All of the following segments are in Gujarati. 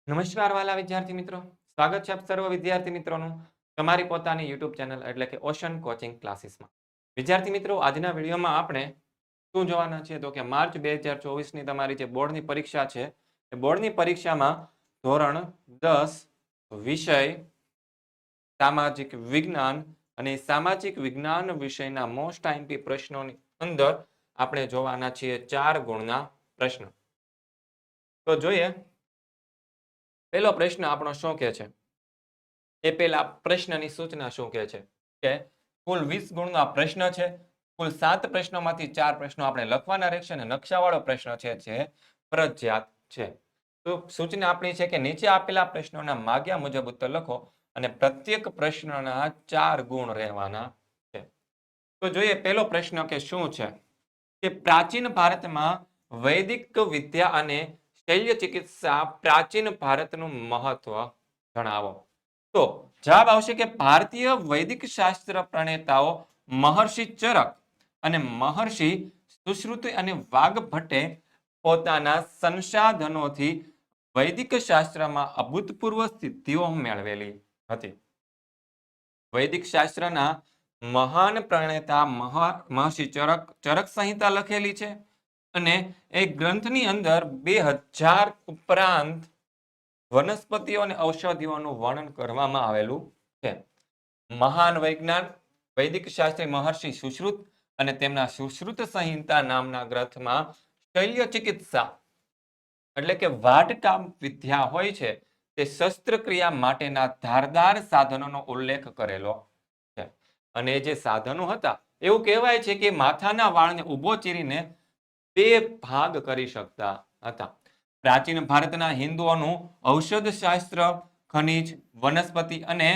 નમસ્કાર વાલા વિદ્યાર્થી મિત્રો, સ્વાગત છે આપ સર્વ વિદ્યાર્થી મિત્રોનું તમારી પોતાની યુટ્યુબ ચેનલ એટલે કે ઓશન કોચિંગ ક્લાસીસમાં. વિદ્યાર્થી મિત્રો, આજના વિડીયોમાં આપણે શું જોવાના છીએ તો કે માર્ચ 2024ની તમારી જે બોર્ડની પરીક્ષા છે એ બોર્ડની પરીક્ષામાં ધોરણ 10 વિષય સામાજિક વિજ્ઞાન અને સામાજિક વિજ્ઞાન વિષયના મોસ્ટ આઈએમપી પ્રશ્નોની અંદર આપણે જોવાના છીએ 4 ગુણના પ્રશ્નો. તો જોઈએ પહેલો પ્રશ્ન આપણો શું કહે છે. એ પહેલા પ્રશ્નની સૂચના શું કહે છે કે કુલ 20 ગુણનો આ પ્રશ્ન છે. કુલ 7 પ્રશ્નોમાંથી 4 પ્રશ્નો આપણે લખવાના રહેશે અને નકશાવાળો પ્રશ્ન છે જે ફરજિયાત છે. તો સૂચના આપણી છે કે નીચે આપેલા પ્રશ્નોના માગ્યા મુજબ ઉત્તર લખો અને પ્રત્યેક પ્રશ્નના 4 ગુણ રહેવાના છે. તો જોઈએ પહેલો પ્રશ્ન કે શું છે કે પ્રાચીન ભારતમાં વૈદિક વિદ્યા અને શલ્ય ચિકિત્સા પ્રાચીન ભારતનું મહત્વ જણાવો. તો જવાબ આવશે કે ભારતીય વૈદિક શાસ્ત્ર પ્રણેતાઓ મહર્ષિ ચરક અને મહર્ષિ સુશ્રુતિ અને વાઘભટ્ટે પોતાના સંસાધનોથી વૈદિક શાસ્ત્રમાં અભૂતપૂર્વ સિદ્ધિઓ મેળવેલી હતી. વૈદિક શાસ્ત્રના મહાન પ્રણેતા મહર્ષિ ચરક સંહિતા લખેલી છે અને એ ગ્રંથની અંદર 2000 ઉપરાંત વનસ્પતિઓ અને ઔષધિઓનું વર્ણન કરવામાં આવેલું છે. મહાન વૈદિક શાસ્ત્રી મહર્ષિ સુશ્રુત અને તેમના સુશ્રુત સંહિતા નામના ગ્રંથમાં શલ્ય ચિકિત્સા એટલે કે વાટકામ વિદ્યા હોય છે તે શસ્ત્રક્રિયા માટેના ધારદાર સાધનોનો ઉલ્લેખ કરેલો છે. અને જે સાધનો હતા એવું કહેવાય છે કે માથાના વાળને ઊભો ચીરીને 2 ભાગ કરી શકતા હતા. પ્રાચીન ભારતના હિન્દુઓનું ઔષધ શાસ્ત્ર, ખનિજ, વનસ્પતિ અને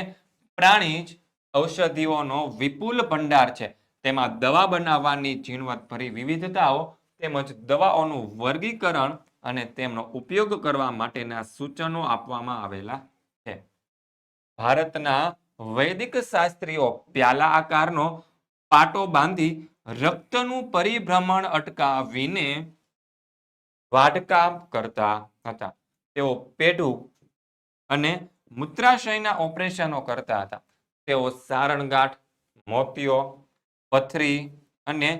પ્રાણીજ ઔષધિઓનો વિપુલ ભંડાર છે. તેમાં દવા બનાવવાની ઝીણવટભરી વિવિધતાઓ તેમજ દવાઓનું વર્ગીકરણ અને તેમનો ઉપયોગ કરવા માટેના સૂચનો આપવામાં આવેલા છે. ભારતના વૈદિક શાસ્ત્રીઓ પ્યાલા આકારનો પાટો બાંધી રક્તનું પરિભ્રમણ અટકાવીને વાટકામ કરતા હતા. તેઓ પેઢું અને મૂત્રાશયના ઓપરેશનો કરતા હતા. તેઓ સારણગાંઠ, મોતિયો, પથરી અને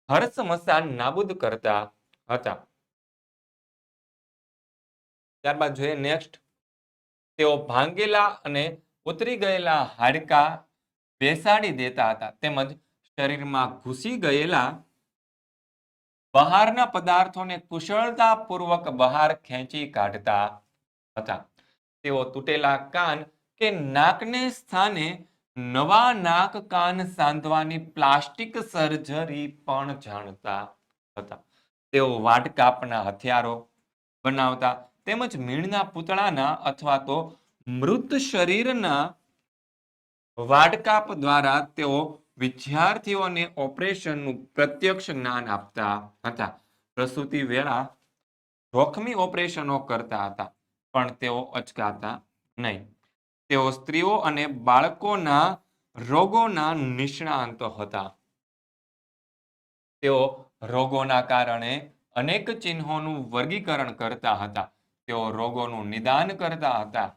હરસમસા નાબૂદ કરતા હતા. ત્યારબાદ જોઈએ નેક્સ્ટ. તેઓ ભાંગેલા અને ઉતરી ગયેલા હાડકાં બેસાડી દેતા હતા તેમજ શરીરમાં ઘૂસી ગયેલા બહારના પદાર્થોને કુશળતાપૂર્વક બહાર ખેંચી કાઢતા હતા. તેઓ તૂટેલા કાન કે નાકને સ્થાને નવા નાક કાન સાંધવાની પ્લાસ્ટિક સર્જરી પણ જાણતા હતા. તેઓ વાટકાપના હથિયારો બનાવતા તેમજ મીણના પૂતળાના અથવા તો મૃત શરીરના વાટકાપ દ્વારા તેઓ વિદ્યાર્થીઓને ઓપરેશનનું પ્રત્યક્ષ જ્ઞાન આપતા હતા. પ્રસૂતિ વેળા જોખમી ઓપરેશનો કરતા હતા પણ તેઓ અચકાતા નહીં. તેઓ સ્ત્રીઓ અને બાળકોના રોગોના નિષ્ણાંત હતા. તેઓ રોગોના કારણે અનેક ચિહ્નોનું વર્ગીકરણ કરતા હતા. તેઓ રોગોનું નિદાન કરતા હતા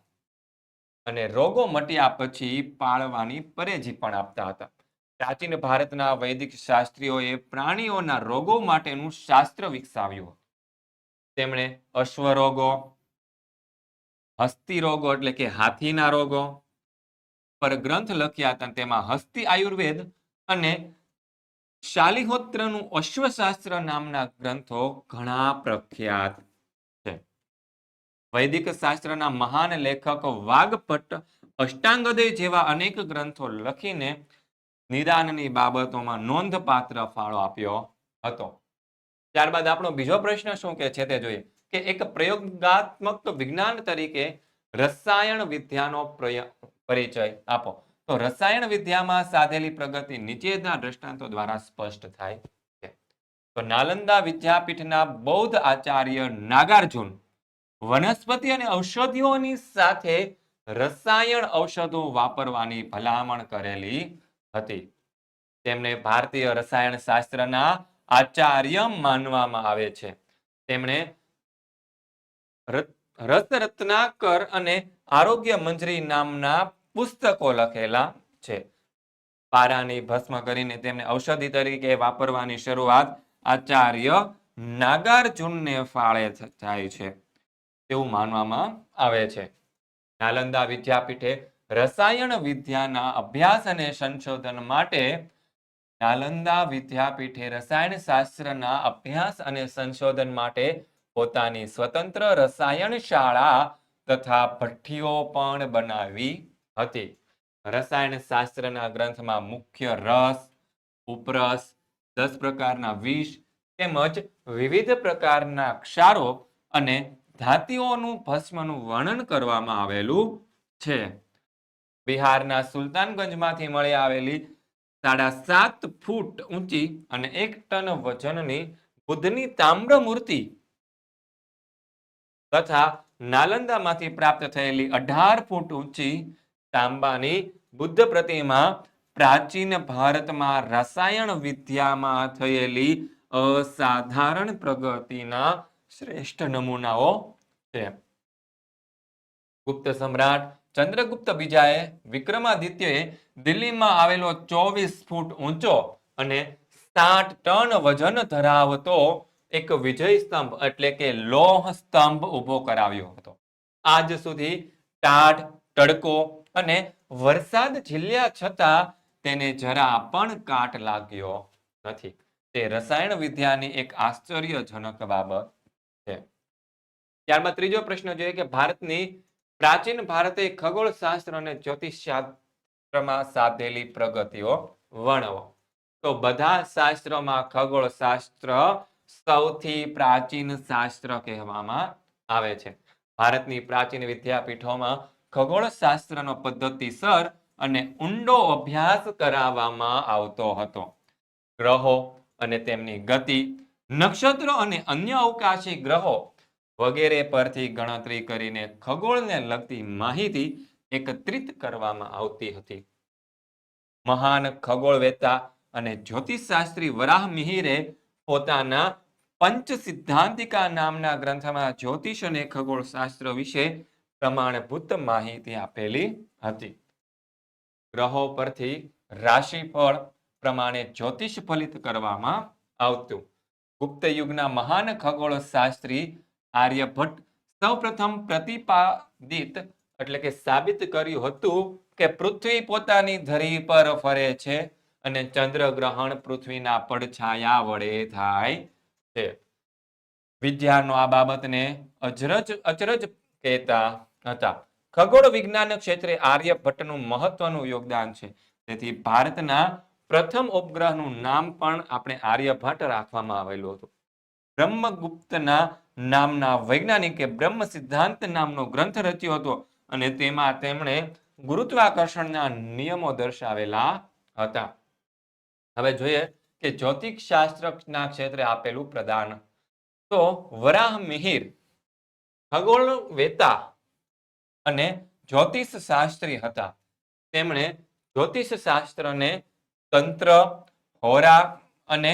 અને રોગો મટ્યા પછી પાળવાની પરેજી પણ આપતા હતા. પ્રાચીન ભારતના વૈદિક શાસ્ત્રીઓએ પ્રાણીઓના રોગો માટેનું શાસ્ત્ર વિકસાવ્યું. તેમણે અશ્વરોગો, હસ્તી રોગો એટલે કે હાથીના રોગો પર ગ્રંથ લખ્યા હતા. તેમાં હસ્તી આયુર્વેદ અને શાલિહોત્રનું અશ્વશાસ્ત્ર નામના ગ્રંથો ઘણા પ્રખ્યાત છે. વૈદિક શાસ્ત્રના મહાન લેખક વાઘભટ્ટ અષ્ટાંગદય જેવા અનેક ગ્રંથો લખીને નિદાનની બાબતોમાં નોંધપાત્ર ફાળો આપ્યો હતો. ત્યારબાદ આપણો બીજો પ્રશ્ન શું કે છે તે જોઈએ કે એક પ્રયોગાત્મક વિજ્ઞાન તરીકે રસાયણ વિદ્યાનો પરિચય આપો. તો રસાયણ વિદ્યામાં સાધેલી પ્રગતિ નીચેના દ્રષ્ટાંતો દ્વારા સ્પષ્ટ થાય છે. તો નાલંદા વિદ્યાપીઠના બૌદ્ધ આચાર્ય નાગાર્જુન વનસ્પતિ અને ઔષધિઓની સાથે રસાયણ ઔષધો વાપરવાની ભલામણ કરેલી હતી. તેમને ભારતીય રસાયણ શાસ્ત્રના આચાર્ય માનવામાં આવે છે. તેમણે રસરત્નાકર અને આરોગ્ય મંજરી નામના પુસ્તકો લખેલા છે. પારાની ભસ્મ કરીને તેમને ઔષધિ તરીકે વાપરવાની શરૂઆત આચાર્ય નાગાર્જુનને ફાળે થાય છે તેવું માનવામાં આવે છે. નાલંદા વિદ્યાપીઠે રસાયણ વિદ્યાના અભ્યાસ અને સંશોધન માટે નાલંદા વિદ્યાપીઠે રસાયણ શાસ્ત્રના અભ્યાસ અને સંશોધન માટે પોતાની સ્વતંત્ર રસાયણ શાળા તથા ભઠ્ઠીઓ પણ બનાવી હતી. રસાયણ શાસ્ત્રના ગ્રંથમાં મુખ્ય રસ, ઉપરસ, 10 પ્રકારના વિષ તેમજ વિવિધ પ્રકારના ક્ષારો અને ધાતુઓનું ભસ્મનું વર્ણન કરવામાં આવેલું છે. બિહારના સુલતાનગંજમાંથી મળી આવેલી 7.5 ફૂટ ઊંચી અને 1 ટન વજનની બુદ્ધની તામ્ર મૂર્તિ તથા નાલંદામાંથી પ્રાપ્ત થયેલી 18 ફૂટ ઊંચી તાંબાની બુદ્ધ પ્રતિમા પ્રાચીન ભારતમાં રસાયણ વિદ્યામાં થયેલી અસાધારણ પ્રગતિના શ્રેષ્ઠ નમૂનાઓ છે. ગુપ્ત સમ્રાટ ચંદ્રગુપ્ત બીજાએ વિક્રમાદિત્યએ દિલ્હીમાં આવેલો 24 ફૂટ ઊંચો અને 60 ટન વજન ધરાવતો એક વિજય સ્તંભ એટલે કે લોહ સ્તંભ ઊભો કરાવ્યો હતો. આજ સુધી ટાઢ, તડકો અને વરસાદ ઝીલ્યા છતાં તેને જરા પણ કાટ લાગ્યો નથી. તે રસાયણ વિદ્યાની એક આશ્ચર્યજનક બાબત છે. ત્યારબાદ ત્રીજો પ્રશ્ન જોઈએ કે ભારતની પ્રાચીન ભારતે ખગોળશાસ્ત્ર અને જ્યોતિષશાસ્ત્રમાં સાધેલી પ્રગતિઓ વર્ણવો. તો બધા શાસ્ત્રોમાં ખગોળશાસ્ત્ર સૌથી પ્રાચીન શાસ્ત્ર કહેવામાં આવે છે. ભારતની પ્રાચીન વિદ્યાપીઠોમાં ખગોળશાસ્ત્રનો પદ્ધતિસર અને ઊંડો અભ્યાસ કરાવવામાં આવતો હતો. ગ્રહો અને તેમની ગતિ, નક્ષત્રો અને અન્ય અવકાશી ગ્રહો વગેરે પરથી ગણતરી કરીને ખગોળને લગતી માહિતી એકત્રિત કરવામાં આવતી હતી. મહાન ખગોળવેત્તા અને જ્યોતિષશાસ્ત્રી વરાહમિહિરે પોતાના પંચ સિદ્ધાંતિકા નામના ગ્રંથમાં જ્યોતિષ અને ખગોળશાસ્ત્ર વિશે પ્રમાણભૂત માહિતી આપેલી હતી. ગ્રહો પરથી રાશિફળ પ્રમાણે જ્યોતિષ ફલિત કરવામાં આવતું. ગુપ્ત યુગના મહાન ખગોળશાસ્ત્રી આર્યભટ્ટ સૌપ્રથમ પ્રતિપાદિત એટલે કે સાબિત કર્યું હતું કે પૃથ્વી પોતાની ધરી પર ફરે છે અને ચંદ્રગ્રહણ પૃથ્વીના પડછાયા વડે થાય છે. વિદ્યાનો આ બાબતને અચરજ કહેતા હતા. ખગોળ વિજ્ઞાન ક્ષેત્રે આર્યભટ્ટનું મહત્વનું યોગદાન છે. તેથી ભારતના પ્રથમ ઉપગ્રહનું નામ પણ આપણે આર્યભટ્ટ રાખવામાં આવેલું હતું. બ્રહ્મગુપ્તના નામના વૈજ્ઞાનિકે બ્રહ્મ સિદ્ધાંત નામનો ગ્રંથ રચ્યો હતો અને તેમાં તેમણે ગુરુત્વાકર્ષણના નિયમો દર્શાવેલા હતા. હવે જોઈએ કે જ્યોતિષ શાસ્ત્રના ક્ષેત્રે આપેલું પ્રદાન. તો વરાહમિહિર ખગોળવેત્તા અને જ્યોતિષ શાસ્ત્રી હતા. તેમણે જ્યોતિષ શાસ્ત્રને તંત્ર, હોરા અને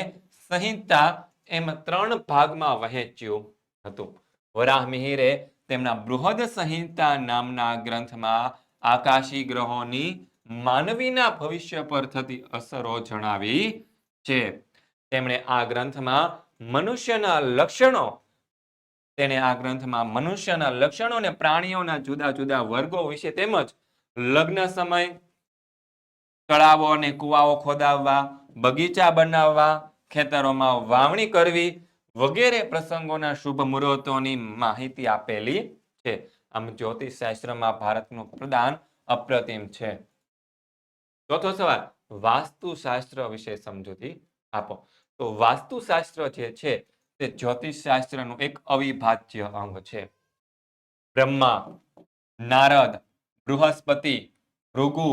સંહિતા એમ 3 ભાગમાં વહેંચ્યું હતું. વરાહમિહિરે તેમના બૃહદ સંહિતા નામના ગ્રંથમાં આકાશી ગ્રહોની માનવીના ભવિષ્ય પર થતી અસરો જણાવી છે. તેમણે આ ગ્રંથમાં મનુષ્યના લક્ષણો અને પ્રાણીઓના જુદા જુદા વર્ગો વિશે તેમજ લગ્ન સમય, તળાવો અને કુવાઓ ખોદાવવા, બગીચા બનાવવા, ખેતરોમાં વાવણી કરવી વગેરે પ્રસંગોના શુભ મુહૂર્તોની માહિતી આપેલી છે. આમ જ્યોતિષ શાસ્ત્રમાં ભારતનું પ્રદાન અપ્રતિમ છે. ચોથો સવાલ, વાસ્તુશાસ્ત્ર વિશે સમજૂતી આપો. તો વાસ્તુશાસ્ત્ર જે છે તે જ્યોતિષ શાસ્ત્રનું એક અવિભાજ્ય અંગ છે. બ્રહ્મા, નારદ, બૃહસ્પતિ, ભૃગુ,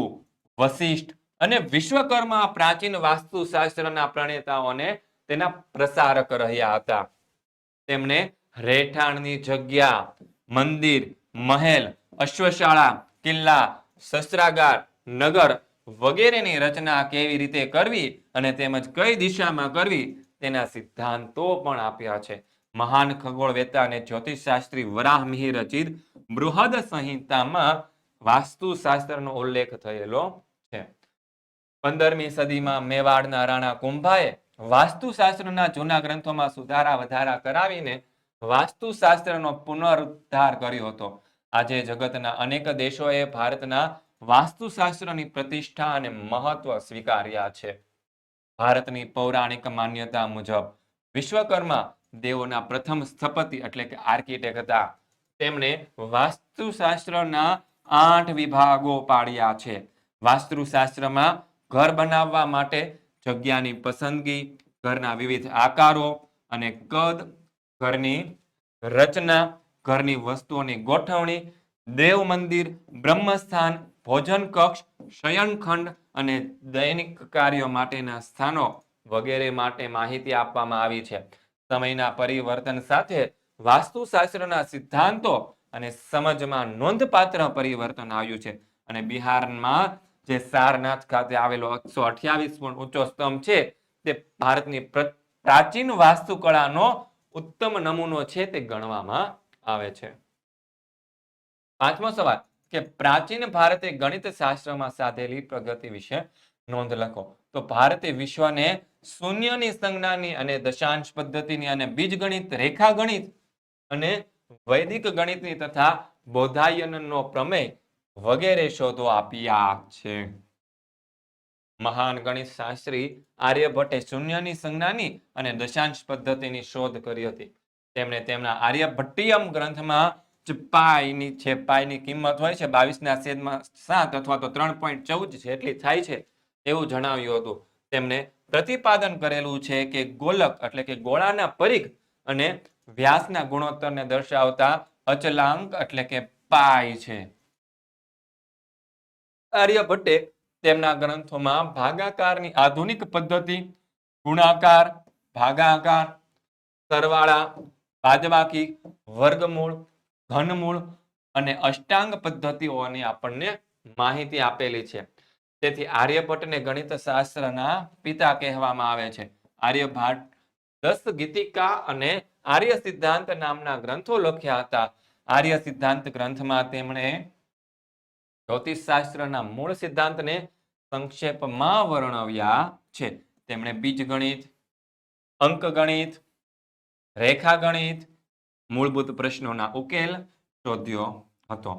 વશિષ્ઠ અને વિશ્વકર્મા પ્રાચીન વાસ્તુશાસ્ત્રના પ્રણેતાઓને તેના પ્રસારક રહ્યા હતા. તેમણે રહેઠાણની જગ્યા, મંદિર, મહેલ, અશ્વશાળા, કિલ્લા, શસ્ત્રાગાર, નગર વગેરેની રચના કેવી રીતે કરવી અને તેમજ કઈ દિશામાં કરવી તેના સિદ્ધાંતો પણ આપ્યા છે. મહાન ખગોળવેતા અને જ્યોતિષશાસ્ત્રી વરાહમિહિર રચિત બૃહદ સંહિતામાં વાસ્તુશાસ્ત્રનો ઉલ્લેખ થયેલો છે. 15મી સદીમાં મેવાડના રાણા કુંભાએ વાસ્તુશાસ્ત્રના જૂના ગ્રંથોમાં સુધારા વધારા કરાવીને વાસ્તુશાસ્ત્રનો પુનરુદ્ધાર કર્યો હતો. આજે જગતના અનેક દેશોએ ભારતના વાસ્તુશાસ્ત્રની પ્રતિષ્ઠા અને મહત્વ સ્વીકાર્યા છે. ભારતની પૌરાણિક માન્યતા મુજબ વિશ્વકર્મા દેવોના પ્રથમ સ્થપતિ એટલે કે આર્કિટેક્ટ હતા. તેમણે વાસ્તુશાસ્ત્રના 8 વિભાગો પાડ્યા છે. વાસ્તુશાસ્ત્રમાં ઘર બનાવવા માટે જગ્યાની પસંદગી, ઘરના વિવિધ આકારો અને કદ, ઘરની રચના, ઘરની વસ્તુઓની ગોઠવણી, દેવ મંદિર, બ્રહ્મસ્થાન, ભોજન કક્ષ, શયનખંડ અને દૈનિક કાર્યો માટેના સ્થાનો વગેરે માટે માહિતી આપવામાં આવી છે. સમયના પરિવર્તન સાથે વાસ્તુશાસ્ત્રના સિદ્ધાંતો અને સમજમાં નોંધપાત્ર પરિવર્તન આવ્યું છે અને બિહારમાં જે સારનાથ ખાતે આવેલો 128 ફૂટ ઊંચો સ્તંભ છે તે ભારતની પ્રાચીન વાસ્તુકળાનો ઉત્તમ નમૂનો છે તે ગણવામાં આવે છે. 5મો સવાલ કે પ્રાચીન ભારતે ગણિત શાસ્ત્રમાં સાધેલી પ્રગતિ વિશે નોંધ લખો. તો ભારતે વિશ્વને શૂન્યની સંજ્ઞાની અને દશાંશ પદ્ધતિની અને બીજગણિત, રેખાગણિત અને વૈદિક ગણિતની તથા બૌધાયનનો પ્રમેય વગેરે શોધો આપ્યા છે. મહાન ગણિત શાસ્ત્રી આર્યભટ્ટે શૂન્યની સંજ્ઞાની અને દશાંશ પદ્ધતિની શોધ કરી હતી. તેમણે તેમના આર્યભટ્ટિયમ ગ્રંથમાં પાઈની છે, પાઈની કિંમત હોય છે 22/7 અથવા તો 3.14 જેટલી થાય છે એવું જણાવ્યું હતું. તેમણે પ્રતિપાદન કરેલું છે કે ગોલક એટલે કે ગોળાના પરિઘ અને વ્યાસના ગુણોત્તરને દર્શાવતા અચલાંક એટલે કે પાઈ છે. આર્યભટ્ટે તેમના ગ્રંથોમાં ભાગાકારની આધુનિક પદ્ધતિ, ગુણાકાર, ભાગાકાર, સરવાળા, બાદબાકી, વર્ગમૂળ, ઘનમૂળ અને અષ્ટાંગ પદ્ધતિઓની આપણને માહિતી આપેલી છે. તેથી આર્યભટ્ટને ગણિત શાસ્ત્રના પિતા કહેવામાં આવે છે. આર્યભટ્ટ 10 ગીતિકા અને આર્ય સિદ્ધાંત નામના ગ્રંથો લખ્યા હતા. આર્ય સિદ્ધાંત ગ્રંથમાં તેમણે જ્યોતિષશાસ્ત્રના મૂળ સિદ્ધાંતને સંક્ષેપમાં વર્ણવ્યા છે. તેમણે બીજગણિત, અંકગણિત, રેખાગણિત, મૂળભૂત પ્રશ્નોના ઉકેલ શોધ્યો હતો.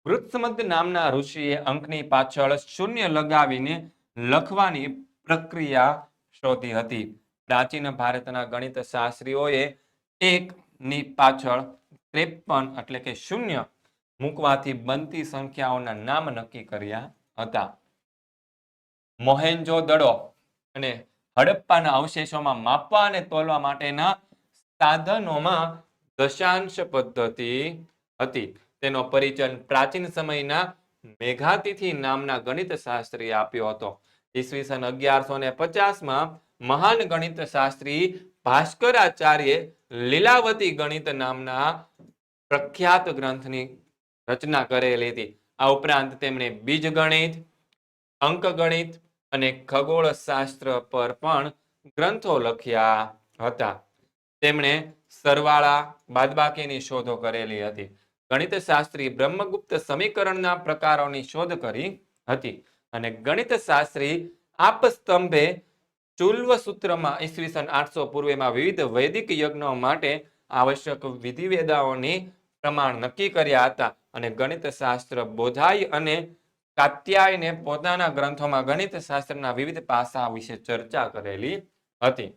વૃત્સમદ નામના ઋષિએ અંકની પાછળ શૂન્ય લગાવીને લખવાની પ્રક્રિયા શોધી હતી. પ્રાચીન ભારતના ગણિત શાસ્ત્રીઓએ 1 ની પાછળ 53 એટલે કે શૂન્ય મૂકવાથી બનતી સંખ્યાઓના નામ નક્કી કર્યા હતા. મોહેન્જો-દડો અને હડપ્પાના અવશેષોમાં માપવા અને તોલવા માટેના સાધનોમાં દશાંશ પદ્ધતિ હતી. તેનો પરિચય પ્રાચીન સમયના મેઘાતિથિ નામના ગણિત શાસ્ત્રીએ આપ્યો હતો. ઈસવીસન 1150માં મહાન ગણિત શાસ્ત્રી ભાસ્કરાચાર્યે લીલાવતી ગણિત નામના પ્રખ્યાત ગ્રંથની રચના કરેલી હતી. આ ઉપરાંત તેમણે બીજગણિત, અંકગણિત અને ખગોળશાસ્ત્ર પર પણ ગ્રંથો લખ્યા હતા. તેમણે સરવાળા, બાદબાકીની શોધો કરેલી હતી. ગણિત શાસ્ત્રી બ્રહ્મગુપ્ત સમીકરણના પ્રકારોની શોધ કરી હતી અને ગણિત શાસ્ત્રી આપસ્તંભે ચુલ્વ સૂત્રમાં ઈસવીસન 800 પૂર્વેમાં વિવિધ વૈદિક યજ્ઞો માટે આવશ્યક વિધિવેદાઓની પ્રમાણ નક્કી કર્યા હતા અને ગણિત શાસ્ત્ર બોધાય અને કાત્યાયને પોતાના ગ્રંથોમાં ગણિત શાસ્ત્રના વિવિધ પાસા વિશે ચર્ચા કરેલી હતી.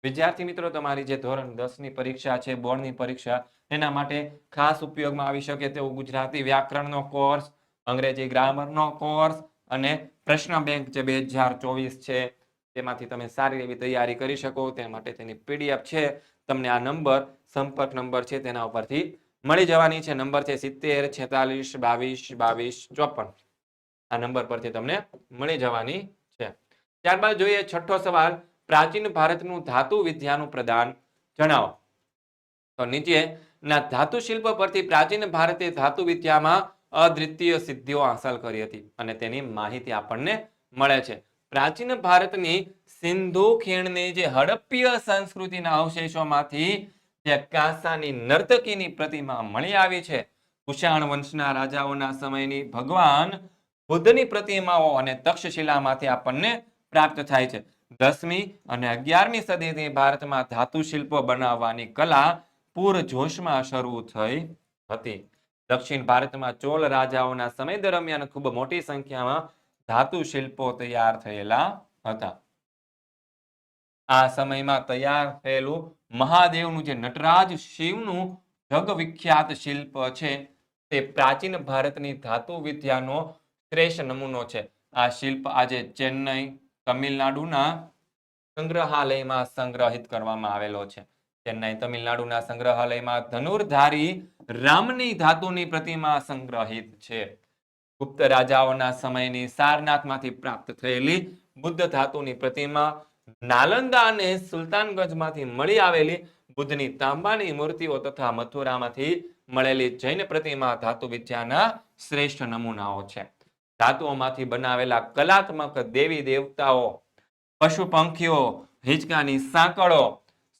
વિદ્યાર્થી મિત્રો, તમારી જે ધોરણ 10ની પરીક્ષા છે, બોર્ડની પરીક્ષા, એના માટે ખાસ ઉપયોગમાં આવી શકે તેવું ગુજરાતી વ્યાકરણનો કોર્સ, અંગ્રેજી ગ્રામરનો કોર્સ અને પ્રશ્ન બેંક જે 2024 છે તેમાંથી તમે સારી એવી તૈયારી કરી શકો તે માટે તેની PDF છે. તમને આ નંબર, સંપર્ક નંબર છે તેના ઉપરથી મળી જવાની છે. નંબર છે 70 46 22 22 54. આ નંબર પરથી તમને મળી જવાની છે. ત્યારબાદ જોઈએ 6થો સવાલ, પ્રાચીન ભારતનું ધાતુ વિદ્યાનું પ્રદાન જણાવો. તો નીચેના ધાતુ શિલ્પ પરથી પ્રાચીન ભારતે ધાતુ વિદ્યામાં અદ્વિતીય સિદ્ધિઓ હાંસલ કરી હતી અને તેની માહિતી આપણને મળે છે. પ્રાચીન ભારતની સિંધુ ખીણની જે હડપ્પીય સંસ્કૃતિના અવશેષોમાંથી જે કાંસાની નર્તકીની પ્રતિમા મળી આવી છે, કુષાણ વંશના રાજાઓના સમયની ભગવાન બુદ્ધની પ્રતિમાઓ અને તક્ષશિલામાંથી આપણને પ્રાપ્ત થાય છે. 10મી અને 11મી સદીથી ભારતમાં ધાતુ શિલ્પો બનાવવાની કલા પૂરજોશમાં શરૂ થઈ હતી. દક્ષિણ ભારતમાં ચોલ રાજાઓના સમય દરમિયાન ખૂબ મોટી સંખ્યામાં ધાતુ શિલ્પો તૈયાર થયેલા હતા. આ સમયમાં તૈયાર થયેલું મહાદેવનું જે નટરાજ શિવનું જગવિખ્યાત શિલ્પ છે, તે પ્રાચીન ભારતની ધાતુ વિદ્યાનો શ્રેષ્ઠ નમૂનો છે. આ શિલ્પ આજે ચેન્નઈ, તમિલનાડુના સંગ્રહાલયમાં સંગ્રહિત કરવામાં આવેલો છે. ચેન્નઈ, તમિલનાડુના સંગ્રહાલયમાં ધનુર્ધારી રામની ધાતુની પ્રતિમા સંગ્રહિત છે. ગુપ્ત રાજાઓના સમયની સારનાથમાંથી પ્રાપ્ત થયેલી બુદ્ધ ધાતુની પ્રતિમા, નાલંદા અને સુલતાનગંજમાંથી મળી આવેલી બુદ્ધની તાંબાની મૂર્તિઓ તથા મથુરામાંથી મળેલી જૈન પ્રતિમા ધાતુ વિદ્યાના શ્રેષ્ઠ નમૂનાઓ છે. ધાતુઓમાંથી બનાવેલા કલાત્મક દેવી દેવતાઓ, પશુ પંખીઓ, હિંચકાની સાંકળો,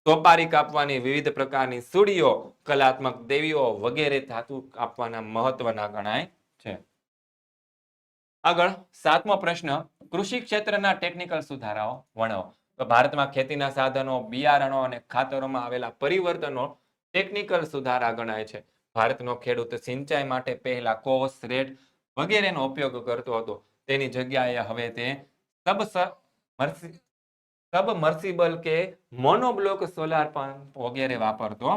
સોપારી કાપવાની વિવિધ પ્રકારની સુડીઓ, કલાત્મક દેવીઓ વગેરે ધાતુ કાપવાના મહત્વના ગણાય છે. આગળ 7મો પ્રશ્ન, કૃષિ ક્ષેત્રના ટેકનિકલ સુધારાઓ વર્ણવો. તો ભારતમાં ખેતીના સાધનો, બિયારણો અને ખાતરોમાં આવેલા પરિવર્તનો ટેકનિકલ સુધારા ગણાય છે. ભારતનો ખેડૂત સિંચાઈ માટે પહેલા કોસ, રેડ વગેરેનો ઉપયોગ કરતો હતો. તેની જગ્યાએ હવે તે સબમર્સિબલ કે મોનોબ્લોક સોલાર પંપ વગેરે વાપરતો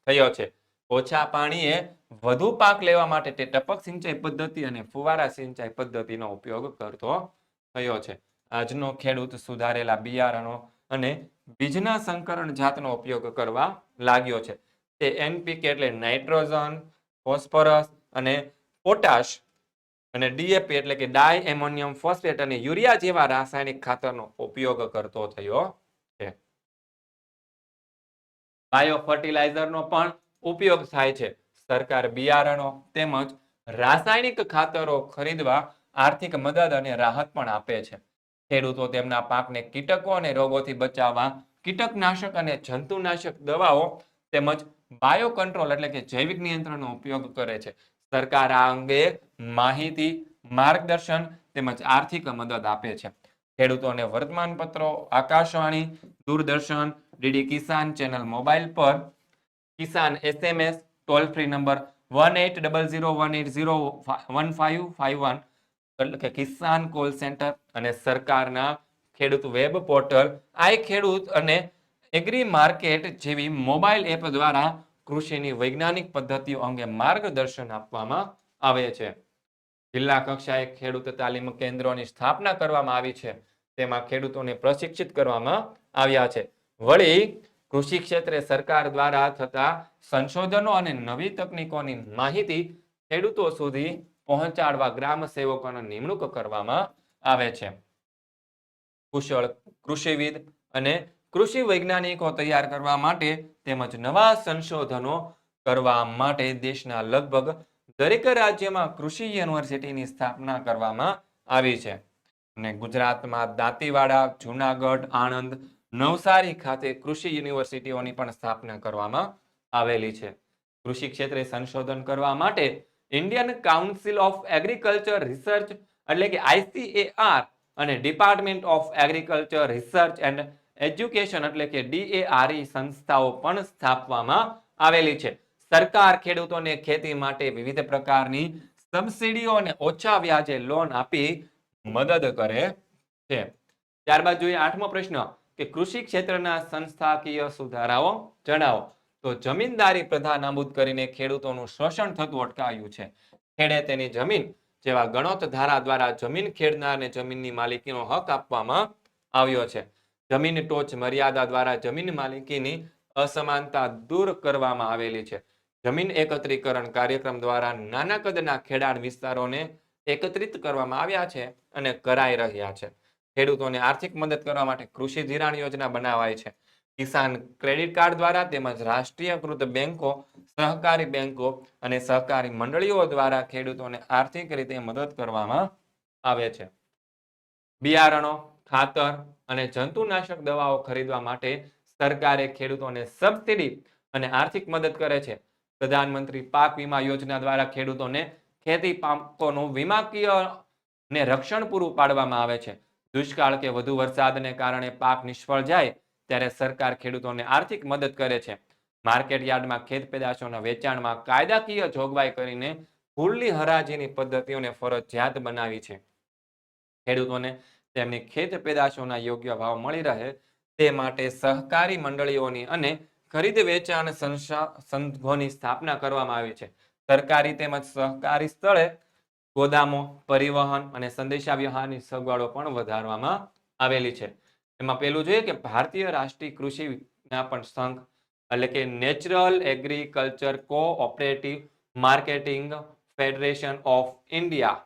થયો છે. ઓછા પાણીએ વધુ પાક લેવા માટે તે ટપક સિંચાઈ પદ્ધતિ અને ફુવારા સિંચાઈ પદ્ધતિનો ઉપયોગ કરતો થયો છે. આજનો ખેડૂત સુધારેલા બિયારણો અને બીજના સંકરણ જાતનો ઉપયોગ કરવા લાગ્યો છે. તે NPK એટલે નાઇટ્રોજન, ફોસ્ફરસ અને પોટાશ અને DAP એટલે કે ડાય એમોનિયમ ફોસ્ફેટ અને યુરિયા જેવા રાસાયણિક ખાતરનો ઉપયોગ કરતો થયો છે. બાયો ફર્ટિલાઇઝરનો પણ ઉપયોગ થાય છે. સરકાર બિયારણો તેમજ રાસાયણિક ખાતરો ખરીદવા આર્થિક મદદ અને રાહત પણ આપે છે. ખેડૂતો તેમના પાકને કીટકો અને રોગોથી બચાવવા કીટકનાશક અને જંતુનાશક દવાઓ તેમજ બાયો કંટ્રોલ એટલે કે જૈવિક નિયંત્રણનો ઉપયોગ કરે છે. સરકાર આ અંગે માહિતી, માર્ગદર્શન તેમજ આર્થિક મદદ આપે છે. ખેડૂતોને વર્તમાનપત્રો, આકાશવાણી, દૂરદર્શન, ડીડી કિસાન ચેનલ મોબાઈલ પર કિસાન SMS ટોલ ફ્રી નંબર 1800180151 એટલે કે કિસાન કોલ સેન્ટર અને સરકારના ખેડૂત વેબ પોર્ટલ આઈ ખેડૂત અને એગ્રી માર્કેટ જેવી મોબાઈલ એપ દ્વારા કૃષિની વૈજ્ઞાનિક પદ્ધતિઓ અંગે માર્ગદર્શન આપવામાં આવે છે. જિલ્લા કક્ષાએ ખેડૂત તાલીમ કેન્દ્રોની સ્થાપના કરવામાં આવી છે. તેમાં ખેડૂતોને પ્રશિક્ષિત કરવામાં આવ્યા છે. વળી કૃષિ ક્ષેત્રે સરકાર દ્વારા થતા સંશોધનો અને નવી તકનીકોની માહિતી ખેડૂતો સુધી પહોંચાડવા ગ્રામ સેવકોની નિમણૂક કરવામાં આવે છે. કુશળ કૃષિવિદ અને કૃષિ વૈજ્ઞાનિકો તૈયાર કરવા માટે તેમજ નવા સંશોધનો કરવા માટે દેશના લગભગ દરેક રાજ્યમાં કૃષિ યુનિવર્સિટીની સ્થાપના કરવામાં આવી છે. અને ગુજરાતમાં દાંતીવાડા, જુનાગઢ, આણંદ, નવસારી ખાતે કૃષિ યુનિવર્સિટીઓની પણ સ્થાપના કરવામાં આવેલી છે. કૃષિ ક્ષેત્રે સંશોધન કરવા માટે Indian council of agriculture research એટલે કે ICAR અને department of agriculture research and education એટલે કે DARE સંસ્થાઓ પણ સ્થાપવામાં આવેલી છે. સરકાર ખેડૂતોને ખેતી માટે વિવિધ પ્રકારની સબસિડીઓ અને ઓછા વ્યાજે લોન આપી મદદ કરે છે. ત્યારબાદ જોઈએ 8મો પ્રશ્ન કે કૃષિ ક્ષેત્રના સંસ્થાકીય સુધારાઓ જણાવો. તો જમીનદારી પ્રથા નાબૂદ કરીને ખેડૂતોનું શોષણ થતું અટકાવ્યું છે. ખેડે તેની જમીન જેવા ગણોત ધારા દ્વારા જમીન ખેડનારને જમીનની માલિકીનો હક આપવામાં આવ્યો છે. જમીન ટોચ મર્યાદા દ્વારા જમીન માલિકીની અસમાનતા દૂર કરવામાં આવેલી છે. જમીન એકત્રીકરણ કાર્યક્રમ દ્વારા નાના કદના ખેડાણ વિસ્તારોને એકત્રિત કરવામાં આવ્યા છે અને કરાઈ રહ્યા છે. ખેડૂતોને આર્થિક મદદ કરવા માટે કૃષિ ધિરાણ યોજના બનાવાઈ છે. કિસાન ક્રેડિટ કાર્ડ દ્વારા તેમજ રાષ્ટ્રીયકૃત બેંકો, સહકારી બેંકો અને સહકારી મંડળીઓ દ્વારા ખેડૂતોને આર્થિક રીતે મદદ કરવામાં આવે છે. બિયારણો, ખાતર અને જંતુનાશક દવાઓ ખરીદવા માટે સરકારે ખેડૂતોને સબસિડી અને આર્થિક મદદ કરે છે. પ્રધાનમંત્રી પાક વીમા યોજના દ્વારા ખેડૂતોને ખેતી પાકોનું વીમાકીય ને રક્ષણ પૂરું પાડવામાં આવે છે. દુષ્કાળ કે વધુ વરસાદને કારણે પાક નિષ્ફળ જાય ત્યારે સરકાર ખેડૂતોને આર્થિક મદદ કરે છે. માર્કેટ યાર્ડમાં ખેત પેદાશોના વેચાણમાં કાયદાકીય જોગવાઈ કરીને ખુલ્લી હરાજીની પદ્ધતિઓને ફરજિયાત બનાવી છે. ખેડૂતોને તેમની ખેત પેદાશોના યોગ્ય ભાવ મળી રહે તે માટે સહકારી મંડળીઓની અને ખરીદ વેચાણ સંઘોની સ્થાપના કરવામાં આવી છે. સરકારી તેમજ સહકારી સ્થળે ગોદામો, પરિવહન અને સંદેશાવ્યવહારની સગવડો પણ વધારવામાં આવેલી છે. એમાં પેલું જોઈએ કે ભારતીય રાષ્ટ્રીય કૃષિ વિજ્ઞાપન સંઘ એટલે કે natural agriculture cooperative marketing federation of India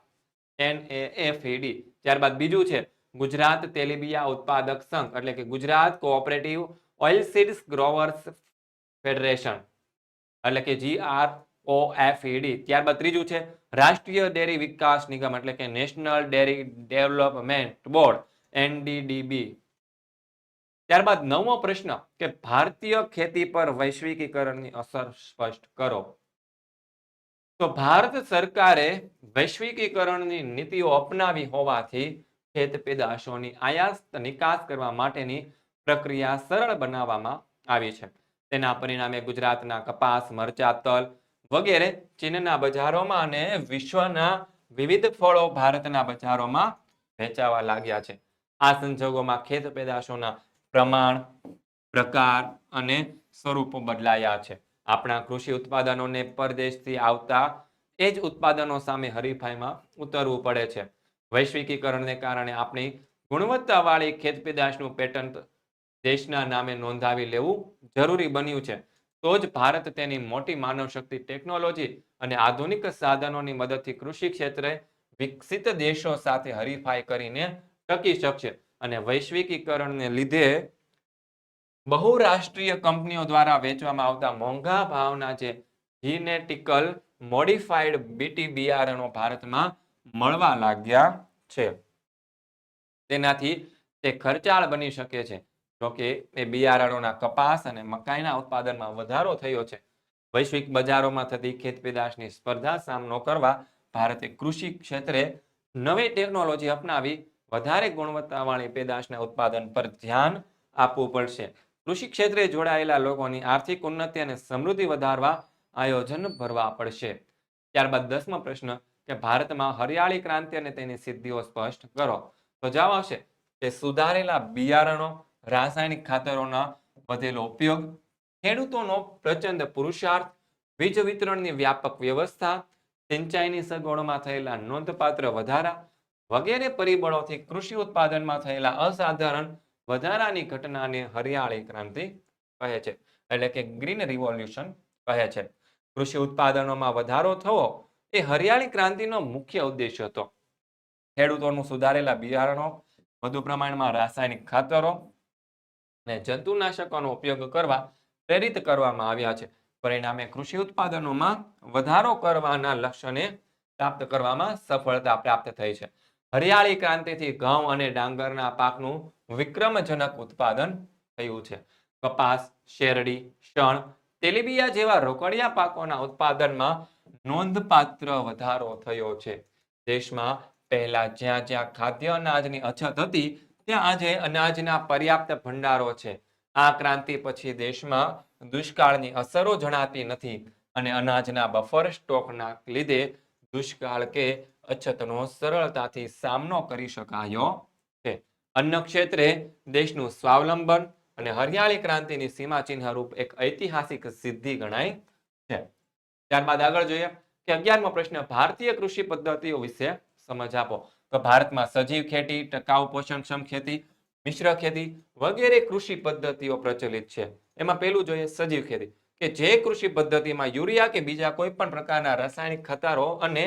NAFED. ત્યારબાદ બીજું છે ગુજરાત તેલીબિયા ઉત્પાદક સંઘ એટલે કે ગુજરાત કોઓપરેટિવ ઓઇલસીડ્સ ગ્રોવર્સ ફેડરેશન એટલે કે GROFED. ત્યારબાદ ત્રીજું છે રાષ્ટ્રીય ડેરી વિકાસ નિગમ એટલે કે national dairy development board NDDB. ત્યારબાદ 9મો પ્રશ્ન કે ભારતીય ખેતી પર વૈશ્વિકીકરણની અસર સ્પષ્ટ કરો. તો ભારત સરકારે વૈશ્વિકીકરણની નીતિઓ અપનાવી હોવાથી ખેત પેદાશોની આયાત નિકાસ કરવા માટેની પ્રક્રિયા સરળ બનાવવામાં આવી છે. તેના પરિણામે ગુજરાતના કપાસ, મરચા, તલ વગેરે ચીનના બજારોમાં અને વિશ્વના વિવિધ ફળો ભારતના બજારોમાં વેચાવા લાગ્યા છે. આ સંજોગોમાં ખેત પેદાશોના પ્રમાણ, પ્રકાર અને સ્વરૂપો બદલાયા છે. આપણા કૃષિ ઉત્પાદનોને પરદેશથી આવતા એ જ ઉત્પાદનો સામે હરીફાઈમાં ઉતરવું પડે છે. વૈશ્વિકીકરણને કારણે આપણી ગુણવત્તાવાળી ખેત પેદાશનું પેટન્ટ દેશના નામે નોંધાવી લેવું જરૂરી બન્યું છે. તો જ ભારત તેની મોટી માનવ શક્તિ, ટેકનોલોજી અને આધુનિક સાધનોની મદદથી કૃષિ ક્ષેત્રે વિકસિત દેશો સાથે હરીફાઈ કરીને ટકી શકશે. અને વૈશ્વિકીકરણને લીધે બહુરાષ્ટ્રીય કંપનીઓ દ્વારા વેચવામાં આવતા મોંઘા ભાવના જે જીનેટિકલ મોડિફાઈડ બીટી બિયારણો ભારતમાં મળવા લાગ્યા છે. તેનાથી તે ખર્ચાળ બની શકે છે. જોકે એ બિયારણોના કપાસ અને મકાઈના ઉત્પાદનમાં વધારો થયો છે. વૈશ્વિક બજારોમાં થતી ખેત પેદાશની સ્પર્ધા સામનો કરવા ભારતે કૃષિ ક્ષેત્રે નવી ટેકનોલોજી અપનાવી વધારે ગુણવત્તાવાળી પેદાશના ઉત્પાદન પર ધ્યાન આપવું પડશે. કૃષિ ક્ષેત્રે જોડાયેલા લોકોની આર્થિક ઉન્નતિ અને સમૃદ્ધિ વધારવા આયોજન ભરવા પડશે. ત્યારબાદ 10મો પ્રશ્ન કે ભારતમાં હરિયાળી ક્રાંતિ અને તેની સિદ્ધિઓ સ્પષ્ટ કરો. તો જવાબ આવશે કે સુધારેલા બિયારણો, રાસાયણિક ખાતરોના વધેલો ઉપયોગ, ખેડૂતોનો પ્રચંડ પુરુષાર્થ, વીજ વિતરણની વ્યાપક વ્યવસ્થા, સિંચાઈની સગવડોમાં થયેલા નોંધપાત્ર વધારા વગેરે પરિબળોથી કૃષિ ઉત્પાદનમાં થયેલા અસાધારણ વધારાની ઘટનાને હરિયાળી ક્રાંતિ કહે છે. એટલે કે ગ્રીન રિવોલ્યુશન કહે છે. કૃષિ ઉત્પાદનોમાં વધારો થવો એ હરિયાળી ક્રાંતિનો મુખ્ય ઉદ્દેશ હતો. ખેડૂતોનું સુધારેલા બિયારણો, વધુ પ્રમાણમાં રાસાયણિક ખાતરો અને જંતુનાશકોનો ઉપયોગ કરવા પ્રેરિત કરવામાં આવ્યા છે. પરિણામે કૃષિ ઉત્પાદનોમાં વધારો કરવાના લક્ષ્યને પ્રાપ્ત કરવામાં સફળતા પ્રાપ્ત થઈ છે. હરિયાળી ક્રાંતિથી ઘઉં અને ડાંગરના પાકનું વિક્રમજનક ઉત્પાદન થયું છે. કપાસ, શેરડી, શણ, તેલીબિયા જેવા રોકડિયા પાકોના ઉત્પાદનમાં નોંધપાત્ર વધારો થયો છે. દેશમાં પહેલા જ્યાં જ્યાં ખાદ્ય અનાજની અછત હતી ત્યાં આજે અનાજના પર્યાપ્ત ભંડારો છે. આ ક્રાંતિ પછી દેશમાં દુષ્કાળની અસરો જણાતી નથી અને અનાજના બફર સ્ટોકના લીધે દુષ્કાળ કે અછતનો સરળતાથી સામનો કરી શકાયો છે. અન્ન ક્ષેત્રે દેશનું સ્વાવલંબન અને હરિયાળી ક્રાંતિની સીમાચિહ્ન રૂપ એક ઐતિહાસિક સિદ્ધિ ગણાય છે. ત્યારબાદ આગળ જોઈએ કે 11મો પ્રશ્ન ભારતીય કૃષિ પદ્ધતિઓ વિશે સમજ આપો. તો ભારતમાં સજીવ ખેતી, ટકાઉ પોષણક્ષમ ખેતી, મિશ્ર ખેતી વગેરે કૃષિ પદ્ધતિઓ પ્રચલિત છે. એમાં પહેલું જોઈએ સજીવ ખેતી કે જે કૃષિ પદ્ધતિમાં યુરિયા કે બીજા કોઈ પણ પ્રકારના રાસાયણિક ખાતરો અને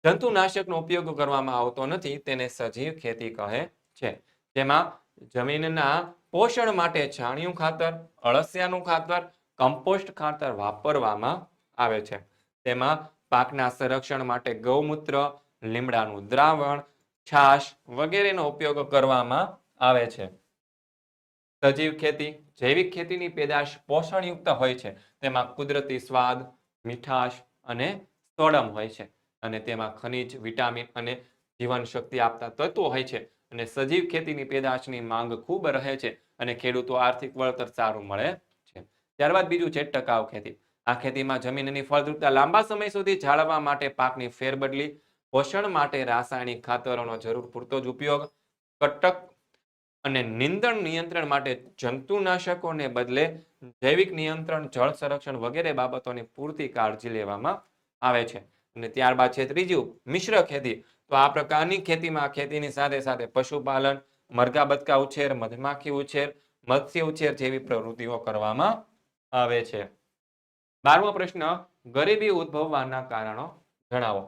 જંતુનાશકનો ઉપયોગ કરવામાં આવતો નથી તેને સજીવ ખેતી કહે છે. જેમાં જમીનના પોષણ માટે છાણિયું ખાતર, અળસિયાનું ખાતર, કમ્પોસ્ટ ખાતર વાપરવામાં આવે છે. તેમાં પાકના સંરક્ષણ માટે ગૌમૂત્ર, લીમડાનું દ્રાવણ, છાશ વગેરેનો ઉપયોગ કરવામાં આવે છે. સજીવ ખેતી જૈવિક ખેતીની પેદાશ પોષણયુક્ત હોય છે. તેમાં કુદરતી સ્વાદ, મીઠાશ અને સોડમ હોય છે અને તેમાં ખનિજ, વિટામિન અને જીવન શક્તિ આપતા તત્વો હોય છે. અને સજીવ ખેતીની પેદાશની માંગ ખૂબ રહે છે અને ખેડૂતો આર્થિક વળતર સારું મળે છે. ત્યારબાદ બીજું છે ટકાઉ ખેતી. આ ખેતીમાં જમીનની ફળદ્રુપતા લાંબા સમય સુધી જાળવવા માટે પાકની ફેરબદલી, પોષણ માટે રાસાયણિક ખાતરોનો જરૂર પૂરતો જ ઉપયોગ, કટક અને નીંદણ નિયંત્રણ માટે જંતુનાશકોને બદલે જૈવિક નિયંત્રણ, જળ સંરક્ષણ વગેરે બાબતોની પૂરતી કાળજી લેવામાં આવે છે. અને ત્યારબાદ છે ત્રીજું મિશ્ર ખેતી. તો આ પ્રકારની ખેતીમાં ખેતીની સાથે સાથે પશુપાલન, મરઘા બતકા ઉછેર, મધમાખી ઉછેર, મત્સ્ય ઉછેર જેવી પ્રવૃત્તિઓ કરવામાં આવે છે. 12મો પ્રશ્ન, ગરીબી ઉદ્ભવવાના કારણો જણાવો.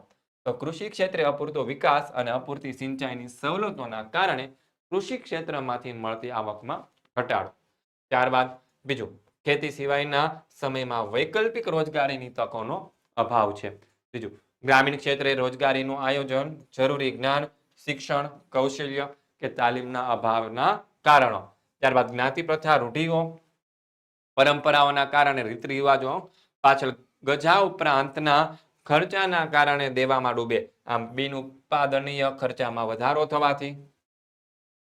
તો કૃષિ ક્ષેત્રે અપૂરતો વિકાસ અને અપૂરતી સિંચાઈની સવલતોના કારણે કૃષિ ક્ષેત્રમાંથી મળતી આવકમાં ઘટાડો. ત્યારબાદ બીજું, ખેતી સિવાયના સમયમાં વૈકલ્પિક રોજગારીની તકોનો અભાવ છે. ત્રીજું, ગ્રામીણ ક્ષેત્રે રોજગારીનું આયોજન, જરૂરી જ્ઞાન, શિક્ષણ, કૌશલ્ય કે તાલીમના અભાવના કારણો. ત્યારબાદ જ્ઞાતિ પ્રથા, રૂઢિઓ, પરંપરાઓના કારણે રીત રિવાજો પાછળ ગજા ઉપરાંતના ખર્ચાના કારણે દેવામાં ડૂબે. આમ બિનઉત્પાદનીય ખર્ચામાં વધારો થવાથી.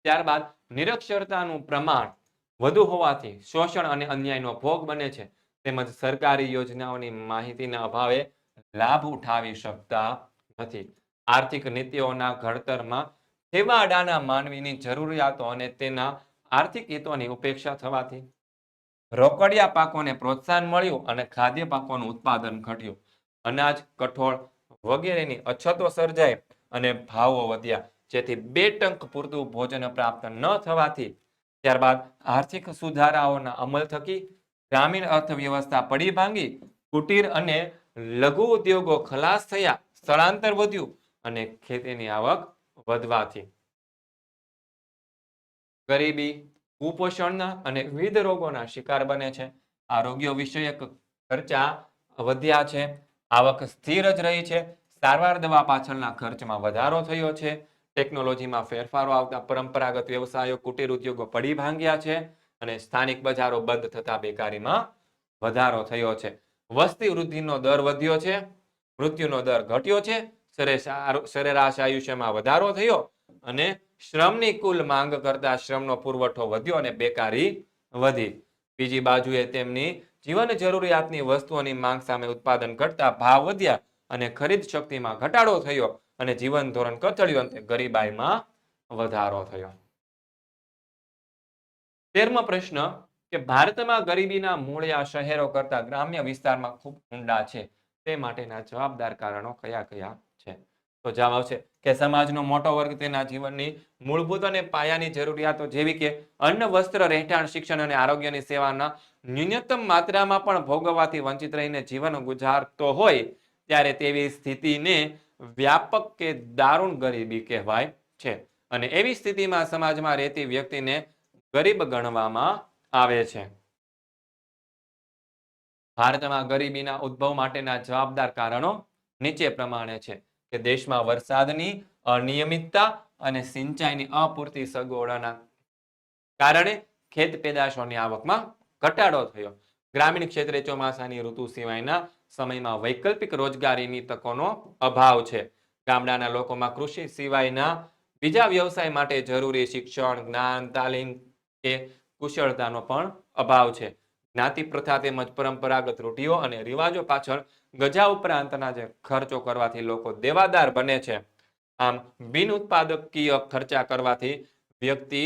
ત્યારબાદ નિરક્ષરતાનું પ્રમાણ વધુ હોવાથી શોષણ અને અન્યાયનો ભોગ બને છે. તેમજ સરકારી યોજનાઓની માહિતીના અભાવે લાભ ઉઠાવી શકતા નથી. આર્થિક નીતિઓના ઘડતરમાં છેવાડાના માનવીની જરૂરિયાતો અને તેના આર્થિક હિતોની ઉપેક્ષા થવાથી રોકડિયા પાકોને પ્રોત્સાહન મળ્યું અને ખાદ્ય પાકોનું ઉત્પાદન ઘટ્યું. અનાજ, કઠોળ વગેરેની અછતો સર્જાઈ અને ભાવો વધ્યા, જેથી 2 ટંક પૂરતું ભોજન પ્રાપ્ત ન થવાથી ત્યારબાદ આર્થિક સુધારાઓના અમલ થકી ગ્રામીણ અર્થવ્યવસ્થા પડી ભાંગી, કુટીર અને લઘુ ઉદ્યોગો ખલાસ થયા, સ્થળાંતર વધ્યું અને ખેતીની આવક વધવાથી ગરીબી, કુપોષણના અને વિવિધ રોગોના શિકાર બને છે. આરોગ્ય વિષયક ખર્ચા વધ્યા છે, આવક સ્થિર જ રહી છે, સારવાર દવા પાછળના ખર્ચમાં વધારો થયો છે, ટેકનોલોજીમાં ફેરફારો આવતા પરંપરાગત વ્યવસાયો, કુટીર ઉદ્યોગો પડી ભાંગ્યા છે અને સ્થાનિક બજારો બંધ થતા બેકારીમાં વધારો થયો છે. વસ્તી વૃદ્ધિનો દર વધ્યો છે, મૃત્યુનો દર ઘટ્યો છે, સરેરાશ આયુષ્યમાં વધારો થયો અને શ્રમની કુલ માંગ કરતા શ્રમનો પુરવઠો વધ્યો અને બેકારી વધી. બીજી બાજુએ તેમની જીવન જરૂરિયાતની વસ્તુઓની માંગ સામે ઉત્પાદન ઘટતા ભાવ વધ્યા અને ખરીદ શક્તિમાં ઘટાડો થયો અને જીવન ધોરણ કથળ્યું અને ગરીબાઈમાં વધારો થયો. 13મો પ્રશ્ન કે ભારતમાં ગરીબીના મૂળિયા શહેરો કરતા ગ્રામ્ય વિસ્તારમાં ખૂબ ઊંડા છે. તે માટેના જવાબદાર કારણો કયા કયા છે? તો જવાબ આવશે કે સમાજનો મોટો વર્ગ તેના જીવનની મૂળભૂત અને પાયાની જરૂરિયાતો જેવી કે અન્ન, વસ્ત્ર, રહેઠાણ, શિક્ષણ અને આરોગ્યની સેવાના ન્યૂનતમ માત્રામાં પણ ભોગવવાથી વંચિત રહીને જીવન ગુજારતો હોય ત્યારે તેવી સ્થિતિને વ્યાપક કે દારૂણ ગરીબી કહેવાય છે. અને એવી સ્થિતિમાં સમાજમાં રહેતી વ્યક્તિને ગરીબ ગણવામાં આવે છે. ભારતમાં ગરીબીના ઉદ્ભવ માટેના જવાબદાર કારણો નીચે પ્રમાણે છે કે દેશમાં વરસાદની અનિયમિતતા અને સિંચાઈની અપૂરતી સગવડોના કારણે ખેત પેદાશોની આવકમાં ઘટાડો થયો. ગ્રામીણ ક્ષેત્રે ચોમાસાની ઋતુ સિવાયના સમયમાં વૈકલ્પિક રોજગારીની તકોનો અભાવ છે. ગામડાના લોકોમાં કૃષિ સિવાયના બીજા વ્યવસાય માટે જરૂરી શિક્ષણ, જ્ઞાન, તાલીમ કે કુશળતાનો પણ અભાવ છે. જ્ઞાતિ પ્રથા તેમજ પરંપરાગત રૂઢિઓ અને રિવાજો પાછળ ગજા ઉપરાંતના જે ખર્ચો કરવાથી લોકો દેવાદાર બને છે. આમ બિન ઉત્પાદકીય ખર્ચા કરવાથી વ્યક્તિ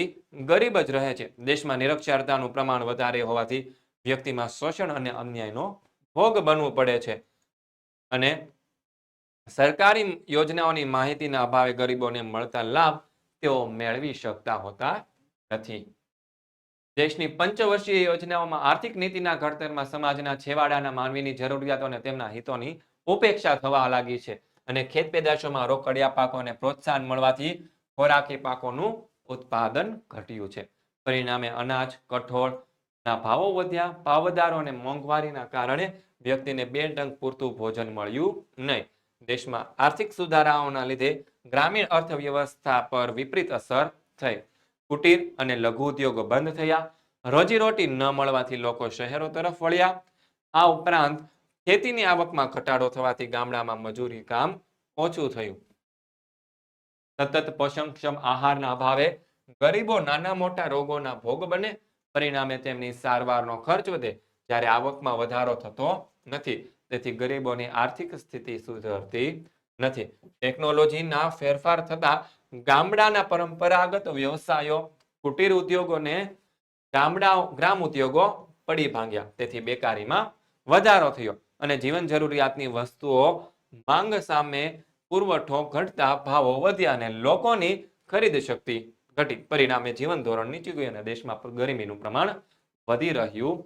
ગરીબ જ રહે છે. દેશમાં નિરક્ષરતાનું પ્રમાણ વધારે હોવાથી વ્યક્તિમાં શોષણ અને અન્યાયનો ભોગ બનવું પડે છે અને સરકારી યોજનાઓની માહિતીના અભાવે ગરીબોને મળતા લાભ તેઓ મેળવી શકતા હોતા નથી. દેશની પંચવર્ષીય યોજનાઓમાં આર્થિક નીતિના ઘડતરમાં સમાજના છેવાડાના માનવીની જરૂરિયાતો અને તેમના હિતોની ઉપેક્ષા થવા લાગી છે અને ખેત પેદાશોમાં રોકડિયા પાકોને પ્રોત્સાહન મળવાથી ખોરાકી પાકોનું ઉત્પાદન ઘટ્યું છે. પરિણામે અનાજ, કઠોળના ભાવો વધ્યા. ભાવવધારો અને મોંઘવારીના કારણે વ્યક્તિને 2 ટંક પૂરતું ભોજન મળ્યું નહીં. દેશમાં આર્થિક સુધારાઓના લીધે ગ્રામીણ અર્થવ્યવસ્થા પર વિપરીત અસર થઈ. કુટીર અને લઘુ ઉદ્યોગો બંધ થયા. રોજીરોટી ન મળવાથી લોકો શહેરો તરફ વળ્યા. આ ઉપરાંત ખેતીની આવકમાં ઘટાડો થવાથી ગામડામાં મજૂરી કામ ઓછું થયું. સતત પોષણક્ષમ આહારના અભાવે ગરીબો નાના મોટા રોગોના ભોગ બને. પરિણામે તેમની સારવારનો ખર્ચ વધે. જ્યારે આવકમાં વધારો થતો નથી, તેથી ગરીબોની આર્થિક સ્થિતિ સુધરતી નથી. ટેકનોલોજીના ફેરફાર થતા ગામડાના પરંપરાગત વ્યવસાયો, કુટીર ઉદ્યોગોને ગ્રામ ઉદ્યોગો પડી ભાંગ્યા. તેથી બેકારીમાં વધારો થયો અને જીવન જરૂરિયાતની વસ્તુઓ માંગ સામે પુરવઠો ઘટતા ભાવો વધ્યા અને લોકોની ખરીદ શક્તિ ઘટી. પરિણામે જીવન ધોરણ નીચું ગયું અને દેશમાં ગરીબીનું પ્રમાણ વધી રહ્યું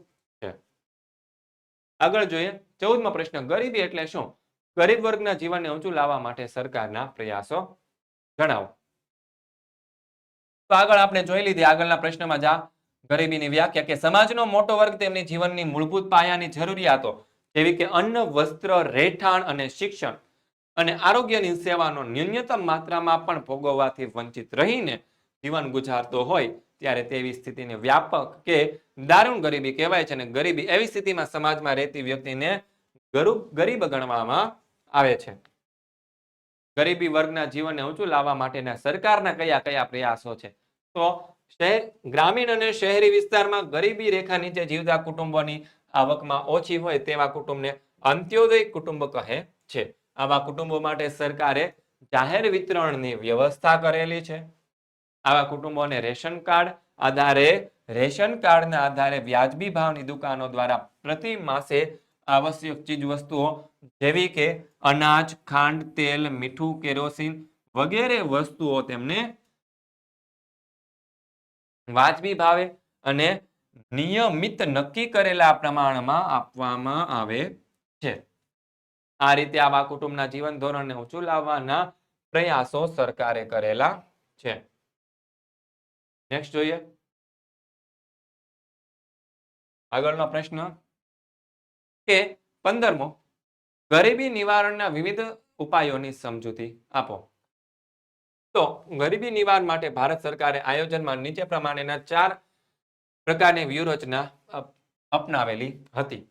છે. આગળ જોઈએ 14મો પ્રશ્ન, ગરીબી એટલે શું? ગરીબ વર્ગના જીવનને ઊંચું લાવવા માટે સરકારના પ્રયાસો જણાવો. તો આગળ આપણે જોઈ લીધી આગળના પ્રશ્નમાં જા ગરીબીની વ્યાખ્યા કે સમાજનો મોટો વર્ગ તેમની જીવનની મૂળભૂત પાયાની જરૂરિયાતો જેવી કે અન્ન, વસ્ત્ર, રહેઠાણ અને શિક્ષણ અને આરોગ્યની સેવાનો ન્યૂનતમ માત્રામાં પણ ભોગવવાથી વંચિત રહીને જીવન ગુજારતો હોય ત્યારે તેવી સ્થિતિને વ્યાપક કે દારૂણ ગરીબી કહેવાય છે. અને ગરીબી એવી સ્થિતિમાં સમાજમાં રહેતી વ્યક્તિને ગરીબ ગણવામાં આવે છે. ગરીબી વર્ગના જીવનને ઊંચું લાવવા માટેના સરકારના કયા કયા પ્રયાસો છે? તો ગ્રામીણ અને શહેરી વિસ્તારમાં ગરીબી રેખા નીચે જીવતા કુટુંબોની આવકમાં ઓછી હોય તેવા કુટુંબને અંત્યોદય કુટુંબ કહે છે. આવા કુટુંબો માટે સરકારે જાહેર વિતરણની વ્યવસ્થા કરેલી છે. આવા કુટુંબોને રેશન કાર્ડના આધારે વ્યાજબી ભાવની દુકાનો દ્વારા પ્રતિ માસે આવશ્યક ચીજ વસ્તુઓ જેવી કે અનાજ, ખાંડ, તેલ, મીઠું, કેરોસીન વગેરે વસ્તુઓ તેમને વાજબી ભાવે અને નિયમિત નક્કી કરેલા પ્રમાણમાં આપવામાં આવે છે. આ રીતે આવા કુટુંબના જીવન ધોરણને ઊંચું લાવવાના પ્રયાસો સરકારે કરેલા છે. નેક્સ્ટ જોઈએ આગળનો પ્રશ્ન કે 15મો, ગરીબી નિવારણના વિવિધ ઉપાયોની સમજૂતી આપો. તો ગરીબી નિવારણ માટે ભારત સરકારે આયોજનમાં નીચે પ્રમાણેના 4 પ્રકારની વ્યૂહરચના અપનાવેલી હતી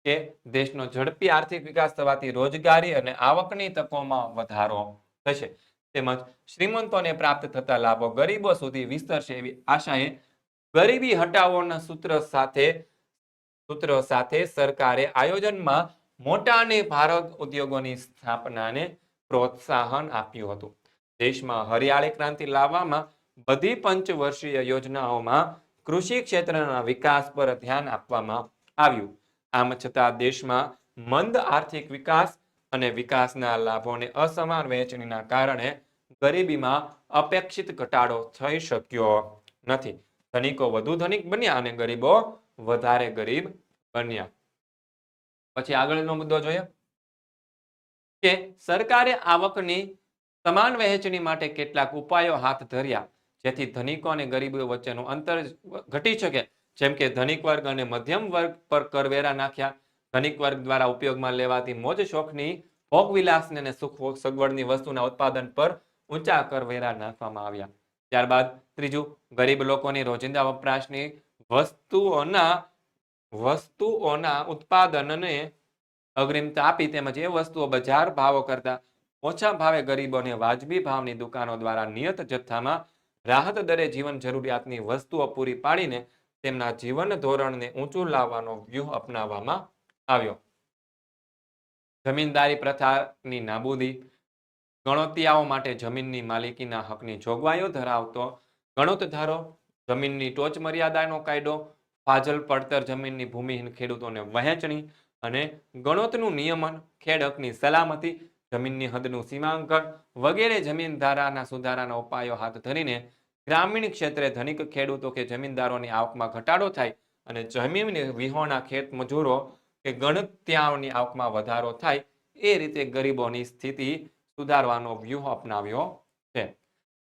કે દેશનો ઝડપી આર્થિક વિકાસ થવાથી રોજગારી અને આવકની તકોમાં વધારો થશે તેમજ શ્રીમંતોને પ્રાપ્ત થતા લાભો ગરીબો સુધી વિસ્તરશે એવી આશાએ ગરીબી હટાવોના સૂત્ર સાથે સરકારે આયોજનમાં મોટા અને ભારત ઉદ્યોગોની સ્થાપનાને પ્રોત્સાહન આપ્યું હતું. દેશમાં હરિયાળી ક્રાંતિ લાવવામાં બધી પંચવર્ષીય યોજનાઓમાં કૃષિ ક્ષેત્રના વિકાસ પર ધ્યાન આપવામાં આવ્યું. આમ છતાં દેશમાં મંદ આર્થિક વિકાસ અને વિકાસના લાભોને અસમાન વહેંચણીના કારણે ગરીબીમાં અપેક્ષિત ઘટાડો થઈ શક્યો નથી. ધનિકો વધુ ધનિક બન્યા અને ગરીબો વધારે ગરીબ બન્યા. પછી આગળનો મુદ્દો જોઈએ કે સરકારે આવકની સમાન વહેંચણી માટે કેટલાક ઉપાયો હાથ ધર્યા જેથી ધનિકો અને ગરીબો વચ્ચેનું અંતર ઘટી શકે. જેમ કે ધનિક વર્ગ અને મધ્યમ વર્ગ પર કરવેરા નાખ્યા. ધનિક વર્ગ દ્વારા ઉપયોગમાં લેવાતી મોજ શોખની ભોગવિલાસને અને સુખ સગવડની વસ્તુના ઉત્પાદન પર ઊંચા કરવેરા નાખવામાં આવ્યા. ત્યારબાદ ત્રીજું, ગરીબ લોકોની રોજિંદા વપરાશની વસ્તુઓના ઉત્પાદનને અગ્રિમતા આપી તેમજ એ વસ્તુઓ બજાર ભાવો કરતા ઓછા ભાવે ગરીબોને વાજબી ભાવની દુકાનો દ્વારા નિયત જથ્થામાં રાહત દરે જીવન જરૂરિયાતની વસ્તુઓ પૂરી પાડીને તેમના જીવન ધોરણને ઊંચું લાવવાનો વ્યૂહ અપનાવવામાં આવ્યો. જમીનદારી પ્રથાની નાબૂદી, ગણોતિયાઓ માટે જમીનની માલિકીના હકની જોગવાઈઓ ધરાવતો ગણોતધારો, જમીનની ટોચ મર્યાદાનો કાયદો, ફાજલ પડતર જમીનની ભૂમિહીન ખેડૂતોને વહેંચણી અને ગણોતનું નિયમન, ખેડ હકની સલામતી, જમીનની હદનું સીમાંકન વગેરે જમીન ધારાના સુધારાના ઉપાયો હાથ ધરીને ગ્રામીણ ક્ષેત્રે ધનિક ખેડૂતો કે જમીનદારોની આવકમાં ઘટાડો થાય અને જમીન વિહોણા ખેત મજૂરો કે ગણત્યાઓની આવકમાં વધારો થાય એ રીતે ગરીબોની સ્થિતિ સુધારવાનો વ્યૂહ અપનાવ્યો છે.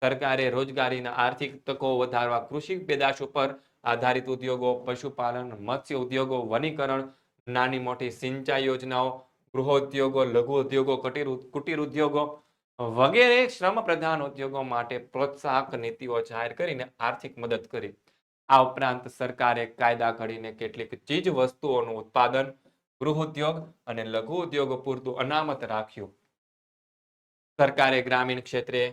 સરકારે રોજગારીના આર્થિક તકો વધારવા કૃષિ પેદાશ ઉપર આધારિત ઉદ્યોગો, પશુપાલન, મત્સ્ય ઉદ્યોગો, વનીકરણ, નાની મોટી સિંચાઈ યોજનાઓ, ગૃહોદ્યોગો, લઘુ ઉદ્યોગો, કુટીર ઉદ્યોગો વગેરે શ્રમ પ્રધાન ઉદ્યોગો માટે પ્રોત્સાહક નીતિઓ જાહેર કરીને આર્થિક મદદ કરી. આ ઉપરાંત સરકારે કાયદા ઘડીને કેટલીક ચીજ વસ્તુઓનું ઉત્પાદન, ગૃહ ઉદ્યોગ અને લઘુ ઉદ્યોગો પૂરતું અનામત રાખ્યું. સરકારે ગ્રામીણ ક્ષેત્રે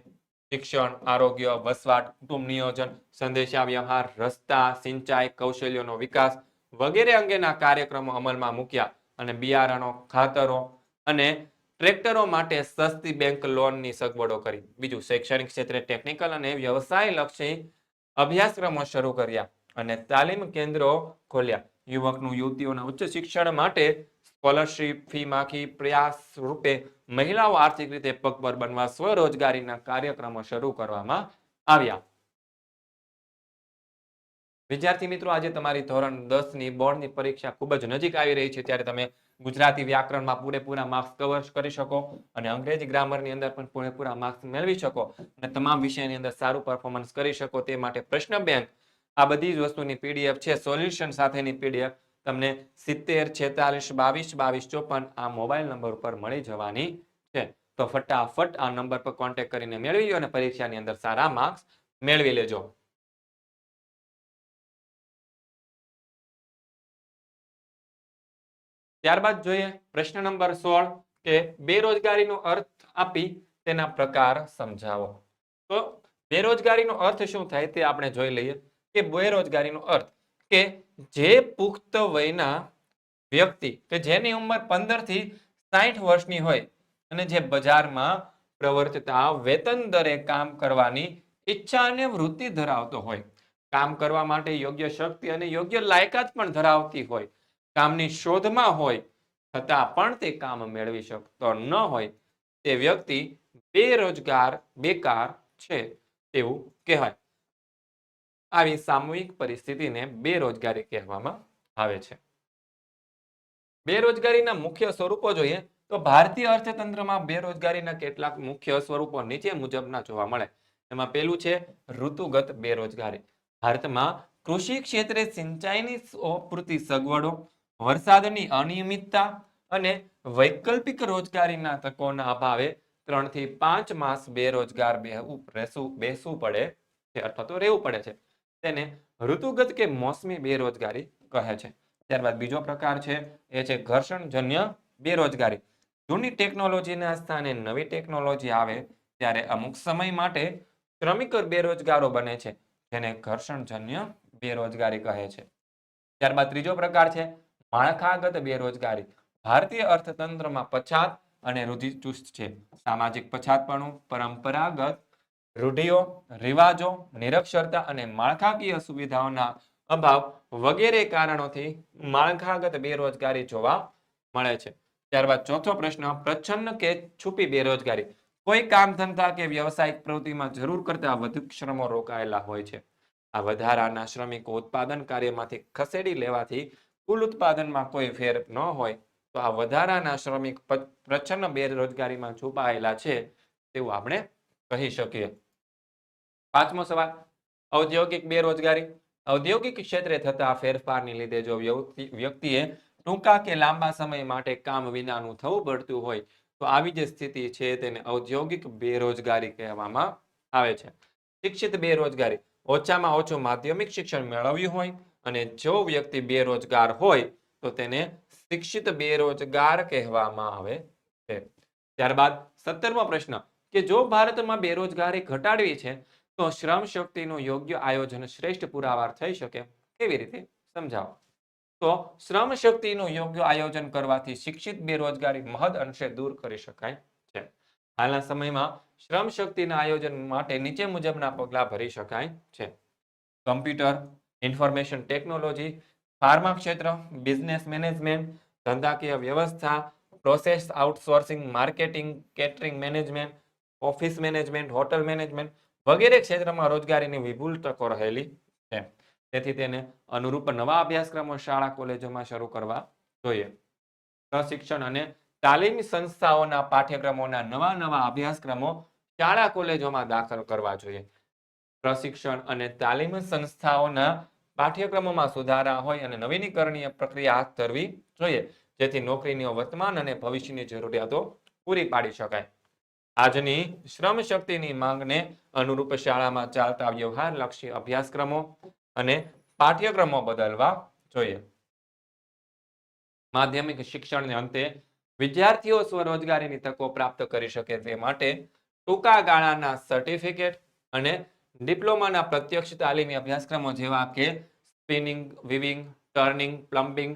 શિક્ષણ, આરોગ્ય, વસવાટ, કુટુંબ નિયોજન, સંદેશા વ્યવહાર, રસ્તા, સિંચાઈ, કૌશલ્યોનો વિકાસ વગેરે અંગેના કાર્યક્રમો અમલમાં મૂક્યા અને બિયારણો, ખાતરો અને ટ્રેક્ટરો માટે સસ્તી બેંક લોનની સગવડો કરી. બીજું, શૈક્ષણિક ક્ષેત્રે ટેકનિકલ અને વ્યવસાય લક્ષી અભ્યાસક્રમો શરૂ કર્યા અને તાલીમ કેન્દ્રો ખોલ્યા. યુવકનું યુવતીઓના ઉચ્ચ શિક્ષણ માટે સ્કોલરશીપ, ફી માફી પ્રયાસ રૂપે મહિલાઓ આર્થિક રીતે પગભર બનવા સ્વરોજગારીના કાર્યક્રમો શરૂ કરવામાં આવ્યા. વિદ્યાર્થી મિત્રો, આજે તમારી ધોરણ 10 ની બોર્ડની પરીક્ષા ખૂબ જ નજીક આવી રહી છે, ત્યારે તમે ગુજરાતી વ્યાકરણમાં પૂરેપૂરા માર્ક્સ કવર કરી શકો અને અંગ્રેજી ગ્રામરની અંદર પણ પૂરેપૂરા માર્ક્સ મેળવી શકો અને તમામ વિષયની અંદર સારું પરફોર્મન્સ કરી શકો તે માટે પ્રશ્ન બેંક આ બધી જ વસ્તુની પીડીએફ છે, સોલ્યુશન સાથેની પીડીએફ તમને 70 46 22 22 54 આ મોબાઈલ નંબર ઉપર મળી જવાની છે. તો ફટાફટ આ નંબર પર કોન્ટેક્ટ કરીને મેળવી લો અને પરીક્ષાની અંદર સારા માર્ક્સ મેળવી લેજો. ત્યારબાદ જોઈએ પ્રશ્ન નંબર 16 કે બેરોજગારીનો અર્થ આપી તેના પ્રકાર સમજાવો. તો બેરોજગારીનો અર્થ શું થાય તે આપણે જોઈ લઈએ કે બેરોજગારીનો અર્થ કે જે પુખ્ત વયના વ્યક્તિ કે જેની ઉંમર 15 થી 60 વર્ષની હોય અને જે બજારમાં પ્રવર્તતા વેતન દરે કામ કરવાની ઈચ્છા અને વૃત્તિ ધરાવતો હોય, કામ કરવા માટે યોગ્ય શક્તિ અને યોગ્ય લાયકાત પણ ધરાવતી હોય, કામની શોધમાં હોય છતાં પણ તે કામ મેળવી શકતો ન હોય, તે વ્યક્તિ બેરોજગાર, બેકાર છે તેવું કહેવાય. આવી સામૂહિક પરિસ્થિતિને બેરોજગારી કહેવામાં આવે છે. બેરોજગારીના મુખ્ય સ્વરૂપો જોઈએ તો ભારતીય અર્થતંત્રમાં બેરોજગારીના કેટલાક મુખ્ય સ્વરૂપો નીચે મુજબના જોવા મળે. એમાં પહેલું છે ઋતુગત બેરોજગારી. ભારતમાં કૃષિ ક્ષેત્રે સિંચાઈની અપૂરતી સગવડો, વરસાદની અનિયમિતતા અને વૈકલ્પિક રોજગારીના તકોના અભાવે 3 થી 5 માસ બેરોજગાર બેસવું પડે છે અથવા તો રહેવું પડે છે. તેને ઋતુગત કે મોસમી બેરોજગારી કહે છે. ત્યારબાદ બીજો પ્રકાર છે એ છે ઘર્ષણજન્ય બેરોજગારી. જૂની ટેકનોલોજીના સ્થાને નવી ટેકનોલોજી આવે ત્યારે અમુક સમય માટે શ્રમિક બેરોજગારો બને છે, જેને ઘર્ષણજન્ય બેરોજગારી કહે છે. ત્યારબાદ ત્રીજો પ્રકાર છે માળખાગત બેરોજગારી. ભારતીય અર્થતંત્રમાં પછાત અને રૂઢિચુસ્ત છે. સામાજિક પછાતપણું, પરંપરાગત રૂઢિઓ, રિવાજો, નિરક્ષરતા અને માળખાકીય સુવિધાઓના અભાવ વગેરે કારણોથી માળખાગત બેરોજગારી જોવા મળે છે. ત્યારબાદ ચોથો પ્રશ્ન પ્રચ્છન્ન કે છુપી બેરોજગારી. કોઈ કામ ધંધા કે વ્યવસાયિક પ્રવૃત્તિમાં જરૂર કરતા વધુ શ્રમો રોકાયેલા હોય છે. આ વધારાના શ્રમિકો ઉત્પાદન કાર્યમાંથી ખસેડી લેવાથી કુલ ઉત્પાદનમાં કોઈ ફેર ન હોય તો આ વધારાના શ્રમિક પ્રચ્છન્ન બેરોજગારીમાં છુપાયેલા છે તેવું આપણે કહી શકીએ. પાંચમો સવાલ ઔદ્યોગિક બેરોજગારી. ઔદ્યોગિક ક્ષેત્રે થતા ફેરફારની લીધે જો વ્યક્તિએ ટૂંકા કે લાંબા સમય માટે કામ વિનાનું થવું પડતું હોય તો આવી જે સ્થિતિ છે તેને ઔદ્યોગિક બેરોજગારી કહેવામાં આવે છે. શિક્ષિત બેરોજગારી. ઓછામાં ઓછું માધ્યમિક શિક્ષણ મેળવ્યું હોય અને જો વ્યક્તિ બેરોજગાર હોય તો તેને શિક્ષિત બેરોજગાર કહેવામાં આવે છે. ત્યારબાદ 17મો પ્રશ્ન કે જો ભારતમાં બેરોજગારી ઘટાડવી છે તો શ્રમ શક્તિનું યોગ્ય આયોજન શ્રેષ્ઠ પુરાવાર થઈ શકે. કેવી રીતે? સમજાવો. તો શ્રમ શક્તિનું યોગ્ય આયોજન કરવાથી શિક્ષિત બેરોજગારી મહદ અંશે દૂર કરી શકાય છે. હાલના સમયમાં શ્રમ શક્તિના આયોજન માટે નીચે મુજબના પગલાં ભરી શકાય છે. કમ્પ્યુટર, ઇન્ફોર્મેશન ટેકનોલોજી, ફાર્મા ક્ષેત્ર, બિઝનેસ મેનેજમેન્ટ, ધંધાકીય વ્યવસ્થા, process outsourcing, marketing, catering management, office management, hotel management વગેરે ક્ષેત્રમાં રોજગારીની વિપુલ તકો રહેલી છે. તેથી તેને અનુરૂપ નવા અભ્યાસક્રમો શાળા કોલેજોમાં શરૂ કરવા જોઈએ. પ્રશિક્ષણ અને તાલીમી સંસ્થાઓના પાઠ્યક્રમોના નવા અભ્યાસક્રમો શાળા કોલેજોમાં દાખલ કરવા જોઈએ. પ્રશિક્ષણ અને તાલીમ સંસ્થાઓના પાઠ્યક્રમોમાં સુધારા હોય અને નવીનીકરણીય પ્રક્રિયા હાથ ધરવી જોઈએ, જેથી નોકરીની વર્તમાન અને ભવિષ્યની જરૂરિયાતો પૂરી પાડી શકાય. આજની શ્રમ શક્તિની માંગને અનુરૂપ શાળામાં ચાલતા વ્યવહારલક્ષી અભ્યાસક્રમો અને પાઠ્યક્રમો બદલવા જોઈએ. માધ્યમિક શિક્ષણને અંતે વિદ્યાર્થીઓ સ્વરોજગારીની તકો પ્રાપ્ત કરી શકે તે માટે ટૂંકા ગાળાના સર્ટિફિકેટ અને ડિપ્લોમાના પ્રત્યક્ષ તાલીમી અભ્યાસક્રમો જેવા કે સ્પિનિંગ, વિવિંગ, ટર્નિંગ, પ્લમ્બિંગ,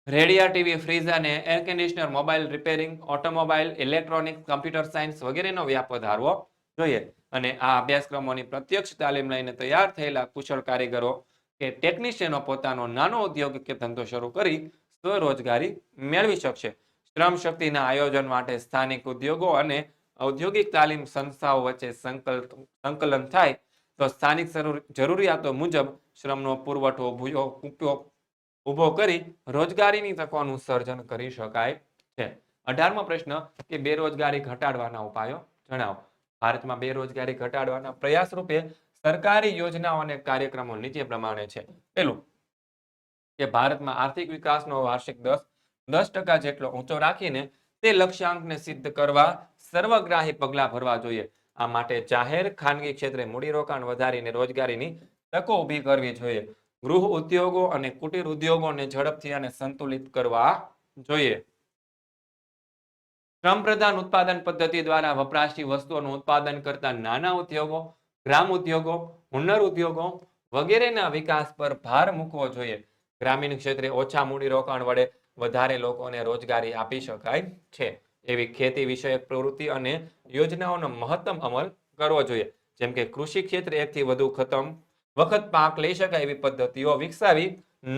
રેડિયા, ટીવી, ફ્રીઝ અને air conditioner, mobile repairing, automobile, electronics, computer science વગેરેનો વ્યાપ વધારવો જોઈએ. અને આ અભ્યાસક્રમોની પ્રત્યક્ષ તાલીમ લઈને તૈયાર થયેલા કુશળ કારીગરો કે ટેકનિશિયનો પોતાનો નાનો ઉદ્યોગ કે ધંધો શરૂ કરી સ્વરોજગારી મેળવી શકશે. શ્રમ શક્તિના આયોજન માટે સ્થાનિક ઉદ્યોગો અને ઔદ્યોગિક તાલીમ સંસ્થાઓ વચ્ચે સંકલન થાય તો સ્થાનિક જરૂરિયાતો મુજબ શ્રમનો પુરવઠો ઉપયોગ ઊભો કરી રોજગારીની તકોનું સર્જન કરી શકાય છે. 18મો પ્રશ્ન કે બેરોજગારી ઘટાડવાના ઉપાયો જણાવો. ભારતમાં બેરોજગારી ઘટાડવાના પ્રયાસ રૂપે સરકારી યોજનાઓ અને કાર્યક્રમો નીચે પ્રમાણે છે. પહેલું કે ભારતમાં આર્થિક વિકાસનો વાર્ષિક 10% જેટલો ઊંચો રાખીને તે લક્ષ્યાંકને સિદ્ધ કરવા સર્વગ્રાહી પગલાં ભરવા જોઈએ. આ માટે જાહેર ખાનગી ક્ષેત્રે મૂડીરોકાણ વધારીને રોજગારીની તકો ઊભી કરવી જોઈએ. ગૃહ ઉદ્યોગો અને કુટીર ઉદ્યોગોને ઝડપથી અને સંતુલિત કરવા જોઈએ. શ્રમ પ્રધાન ઉત્પાદન પદ્ધતિ દ્વારા વપરાશી વસ્તુઓનું ઉત્પાદન કરતા નાના ઉદ્યોગો, ગ્રામ ઉદ્યોગો, હુન્નર ઉદ્યોગો વગેરેના વિકાસ પર ભાર મૂકવો જોઈએ. ગ્રામીણ ક્ષેત્રે ઓછા મૂડીરોકાણ વડે વધારે લોકોને રોજગારી આપી શકાય છે. એવી ખેતી વિષયક પ્રવૃત્તિ અને યોજનાઓનો મહત્તમ અમલ કરવો જોઈએ. જેમ કે કૃષિ ક્ષેત્રે એકથી વધુ વખત પાક લઈ શકાય એવી પદ્ધતિઓ વિકસાવી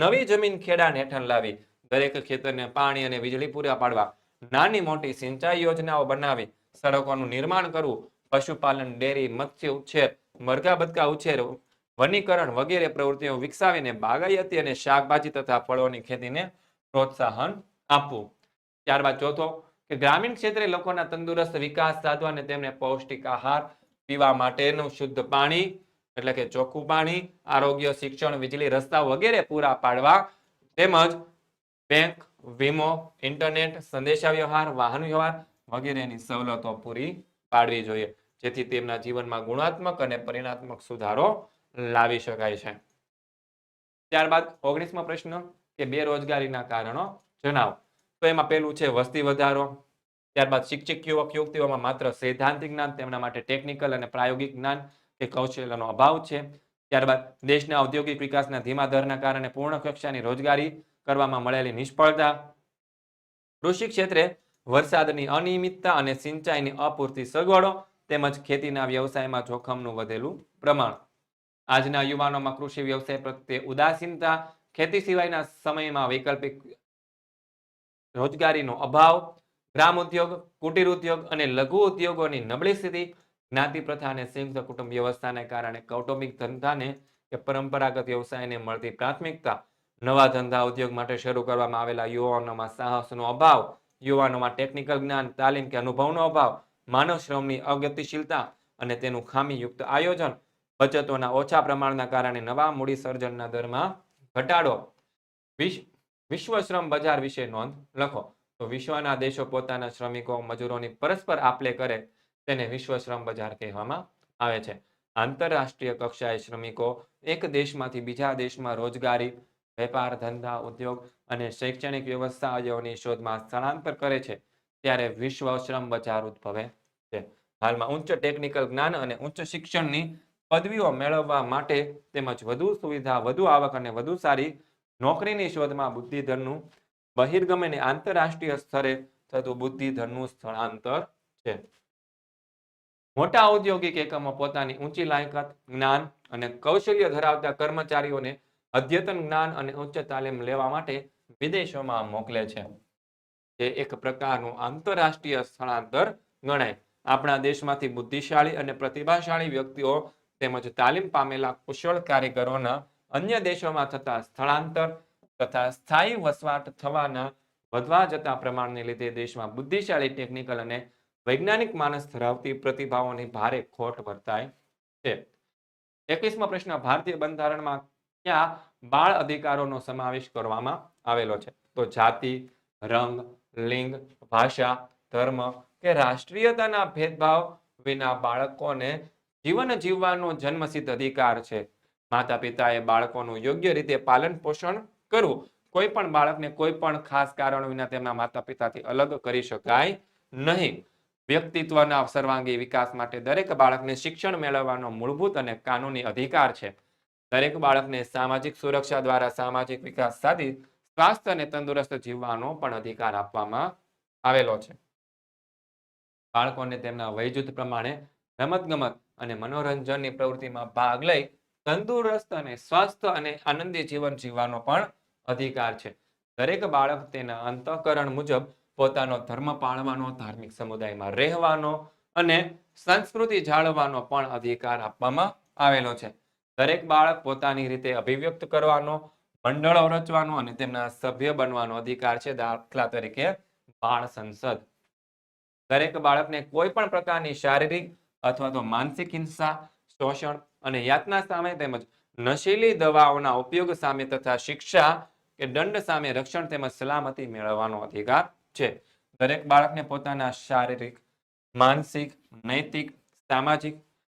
નવી જમીન ખેડાણ હેઠળ લાવી દરેક ખેતરને પાણી અને વીજળી પૂરા પાડવા નાની મોટી સિંચાઈ યોજનાઓ બનાવી સડકોનું નિર્માણ કરવું, પશુપાલન, ડેરી, મત્સ્ય ઉછેર, મરઘા બતકા ઉછેર, વનીકરણ વગેરે પ્રવૃત્તિઓ વિકસાવીને બાગાયતી અને શાકભાજી તથા ફળોની ખેતીને પ્રોત્સાહન આપવું. ત્યારબાદ ચોથો કે ગ્રામીણ ક્ષેત્રે લોકોના તંદુરસ્ત વિકાસ સાધવા અને તેમને પૌષ્ટિક આહાર, પીવા માટેનું શુદ્ધ પાણી એટલે કે ચોખ્ખું પાણી, આરોગ્ય, શિક્ષણ, વીજળી, રસ્તા વગેરે પૂરા પાડવા તેમજ બેંક, વીમો, ઇન્ટરનેટ, સંદેશા વ્યવહાર, વાહન વ્યવહાર વગેરેની સવલતો પૂરી પાડવી જોઈએ, જેથી તેમના જીવનમાં ગુણાત્મક અને પરિણાત્મક સુધારો લાવી શકાય છે. ત્યારબાદ 19મો પ્રશ્ન કે બેરોજગારીના કારણો જણાવો. તો એમાં પહેલું છે વસ્તી વધારો. ત્યારબાદ શિક્ષિત યુવક યુવતીઓમાં માત્ર સૈદ્ધાંતિક જ્ઞાન, તેમના માટે ટેકનિકલ અને પ્રાયોગિક જ્ઞાન કે કૌશલ્યનો અભાવ છે. ત્યારબાદ દેશના ઔદ્યોગિક વિકાસના ધીમા દરના કારણે પૂર્ણ કક્ષાની રોજગારી કરવામાં મળેલી નિષ્ફળતા. કૃષિ ક્ષેત્રે વરસાદની અનિયમિતતા અને સિંચાઈની અપૂરતી સગવડો તેમજ ખેતીના વ્યવસાયમાં જોખમનું વધેલું પ્રમાણ. આજના યુવાનોમાં કૃષિ વ્યવસાય પ્રત્યે ઉદાસીનતા, ખેતી સિવાયના સમયમાં વૈકલ્પિક રોજગારીનો અભાવ, ગ્રામ ઉદ્યોગ, કુટીર ઉદ્યોગ અને લઘુ ઉદ્યોગોની નબળી સ્થિતિ, જ્ઞાતિ પ્રથા અને સંયુક્ત કુટુંબ વ્યવસ્થાને કારણે કૌટુંબિક ધંધાને કે પરંપરાગત વ્યવસાયને મળતી પ્રાથમિકતા, નવા ધંધા ઉદ્યોગ માટે શરૂ કરવામાં આવેલા યુવાનોમાં સાહસનો અભાવ, યુવાનોમાં ટેકનિકલ જ્ઞાન, તાલીમ કે અનુભવનો અભાવ, માનવ શ્રમની અગતિશીલતા અને તેનું ખામીયુક્ત આયોજન, બચતોના ઓછા પ્રમાણના કારણે નવા મૂડી સર્જનના દરમાં ઘટાડો. વિશ્વ શ્રમ બજાર વિશે નોંધ લખો. તો વિશ્વના દેશો પોતાના શ્રમિકો મજૂરોની પરસ્પર આપલે કરે તેને વિશ્વ શ્રમ બજાર કહેવામાં આવે છે. આંતરરાષ્ટ્રીય કક્ષાએ શ્રમિકો એક દેશમાંથી બીજા દેશમાં રોજગારી, વેપાર, ધંધા, ઉદ્યોગ અને શૈક્ષણિક વ્યવસ્થાઓની શોધમાં સ્થળાંતર કરે છે ત્યારે વિશ્વ શ્રમ બજાર ઉદ્ભવે છે. હાલમાં ઉચ્ચ ટેકનિકલ જ્ઞાન અને ઉચ્ચ શિક્ષણની પદવીઓ મેળવવા માટે તેમજ વધુ સુવિધા, વધુ આવક અને વધુ સારી નોકરીની શોધમાં બુદ્ધિધનનું બહિર્ગમ અને આંતરરાષ્ટ્રીય સ્તરે થતું બુદ્ધિધનનું સ્થળાંતર છે. મોટા ઔદ્યોગિક એકમો પોતાની ઊંચી લાયકાત, જ્ઞાન અને કૌશલ્ય ધરાવતા કર્મચારીઓને અદ્યતન જ્ઞાન અને ઉચ્ચ તાલીમ લેવા માટે વિદેશોમાં મોકલે છે. તે એક પ્રકારનું આંતરરાષ્ટ્રીય સ્થળાંતર ગણાય. આપણા દેશમાંથી બુદ્ધિશાળી અને પ્રતિભાશાળી વ્યક્તિઓ તેમજ તાલીમ પામેલા કુશળ કારીગરોના અન્ય દેશોમાં થતા સ્થળાંતર તથા સ્થાયી વસવાટ થવાના વધવા જતા પ્રમાણને લીધે દેશમાં બુદ્ધિશાળી, ટેકનિકલ અને વૈજ્ઞાનિક માનસ ધરાવતી પ્રતિભાઓની ભારે ખોટ વર્તાય છે. 21મો પ્રશ્ન ભારતીય બંધારણમાં કયા બાળ અધિકારોનો સમાવેશ કરવામાં આવેલો છે? તો જાતિ, રંગ, લિંગ, ભાષા, ધર્મ કે રાષ્ટ્રીયતાના ભેદભાવ વિના બાળકોને જીવન જીવવાનો જન્મસિદ્ધ અધિકાર છે. માતા પિતાએ બાળકોનું યોગ્ય રીતે પાલન પોષણ કરવું. કોઈ પણ બાળકને કોઈ પણ ખાસ કારણ વિના તેમના માતા પિતાથી અલગ કરી શકાય નહીં. વ્યક્તિત્વના સર્વાંગી વિકાસ માટે દરેક બાળકને શિક્ષણ મેળવવાનો મૂળભૂત અને કાનૂની અધિકાર છે. દરેક બાળકને સામાજિક સુરક્ષા દ્વારા સામાજિક વિકાસ સાધી સ્વાસ્થ્ય અને તંદુરસ્ત જીવવાનો પણ અધિકાર આપવામાં આવેલો છે. બાળકોને તેમના વય જૂથ પ્રમાણે રમતગમત અને મનોરંજનની પ્રવૃત્તિમાં ભાગ લઈ તંદુરસ્ત અને સ્વસ્થ અને આનંદી જીવન જીવવાનો પણ અધિકાર છે. દરેક બાળક તેના અંતઃકરણ મુજબ પોતાનો ધર્મ પાળવાનો, ધાર્મિક સમુદાયમાં રહેવાનો અને સંસ્કૃતિ જાળવવાનો પણ અધિકાર આપવામાં આવેલો છે. દરેક બાળક પોતાની રીતે અભિવ્યક્ત કરવાનો, મંડળો રચવાનો અને તેમના સભ્ય બનવાનો અધિકાર છે. દાખલા તરીકે બાળ સંસદ. દરેક બાળકને કોઈ પણ પ્રકારની શારીરિક અથવા તો માનસિક હિંસા, શોષણ અને યાતના સામે તેમજ નશીલી દવાઓના ઉપયોગ સામે તથા શિક્ષા કે દંડ સામે રક્ષણ તેમજ સલામતી મેળવવાનો અધિકાર છે. દરેક બાળકને પોતાના શારીરિક, માનસિક, નૈતિક, સામાજિક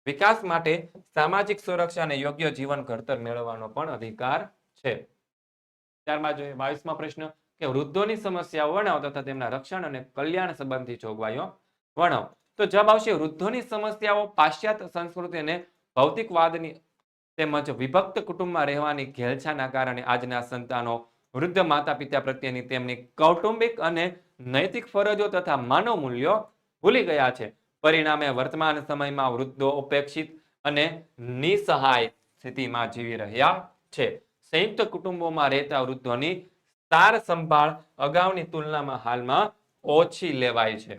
વિકાસ માટે સામાજિક સુરક્ષા અને યોગ્ય જીવન ઘડતર મેળવવાનો પણ અધિકાર છે. ત્યારબાદ જોઈએ 22મો પ્રશ્ન કે વૃદ્ધોની સમસ્યાઓ વર્ણવો તથા તેમના રક્ષણ અને કલ્યાણ સંબંધી જોગવાઈઓ વર્ણવો. તો જવાબ આવશે વૃદ્ધોની સમસ્યાઓ પાશ્ચાત્ય સંસ્કૃતિ અને ભૌતિકવાદની તેમજ વિભક્ત કુટુંબમાં રહેવાની ઘેલછાના કારણે આજના સંતાનો વૃદ્ધ માતા પિતા પ્રત્યેની તેમની કૌટુંબિક અને નૈતિક ફરજો તથા માનવ મૂલ્યો ભૂલી ગયા છે. પરિણામે વર્તમાન સમયમાં વૃદ્ધો ઉપેક્ષિત અને નિસહાય સ્થિતિમાં જીવી રહ્યા છે. સંયુક્ત કુટુંબોમાં રહેતા વૃદ્ધોની સાર સંભાળ અગાઉની તુલનામાં હાલમાં ઓછી લેવાય છે.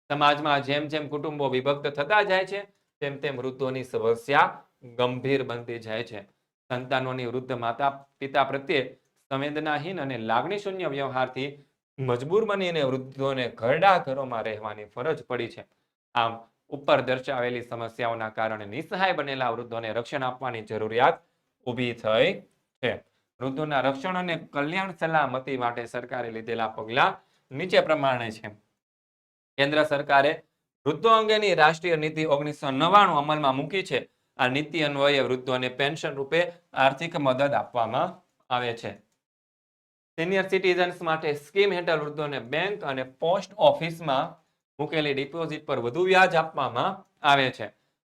સમાજમાં જેમ જેમ કુટુંબો વિભક્ત થતા જાય છે તેમ તેમ વૃદ્ધોની સમસ્યા ગંભીર બનતી જાય છે. સંતાનોની વૃદ્ધ માતા પિતા પ્રત્યે સંવેદનાહીન અને લાગણીશૂન્ય વ્યવહારથી મજબૂર બનીને વૃદ્ધોને ઘરડા ઘરોમાં રહેવાની ફરજ પડી છે. આમ ઉપર દર્શાવેલી સમસ્યાઓના કારણે નિસહાય બનેલા વૃદ્ધોને રક્ષણ આપવાની જરૂરિયાત ઊભી થઈ છે. વૃદ્ધોના રક્ષણ અને કલ્યાણ સલામતી માટે સરકારે લીધેલા પગલાં નીચે પ્રમાણે છે. કેન્દ્ર સરકારે વૃદ્ધો અંગેની રાષ્ટ્રીય નીતિ 1999 અમલમાં મૂકી છે. આ નીતિ અન્વયે વૃદ્ધોને પેન્શન રૂપે આર્થિક મદદ આપવામાં આવે છે. સિનિયર સિટીઝન્સ માટે સ્કીમ હેઠળ વૃદ્ધોને બેંક અને પોસ્ટ ઓફિસમાં મૂકેલી ડિપોઝિટ પર વધુ વ્યાજ આપવામાં આવે છે.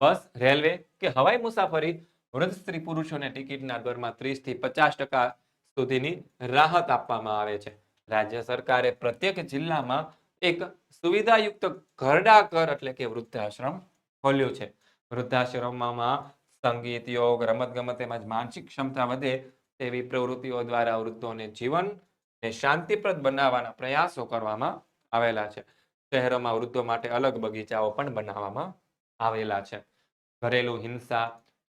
બસ, રેલવે કે હવાઈ મુસાફરી વૃદ્ધ સ્ત્રી પુરુષોને ટિકિટના દરમાં 30 થી 50% સુધીની રાહત આપવામાં આવે છે. રાજ્ય સરકારે પ્રત્યેક જિલ્લામાં એક સુવિધાયુક્ત ઘરડા ઘર એટલે કે વૃદ્ધાશ્રમ ખોલ્યું છે. વૃદ્ધાશ્રમમાં સંગીત, યોગ, રમતગમત તેમજ માનસિક ક્ષમતા વધે તેવી પ્રવૃત્તિઓ દ્વારા વૃદ્ધોને જીવન ને શાંતિપ્રદ બનાવવાના પ્રયાસો કરવામાં આવેલા છે. શહેરોમાં વૃદ્ધો માટે અલગ બગીચાઓ પણ બનાવવામાં આવેલા છે. ઘરેલું હિંસા,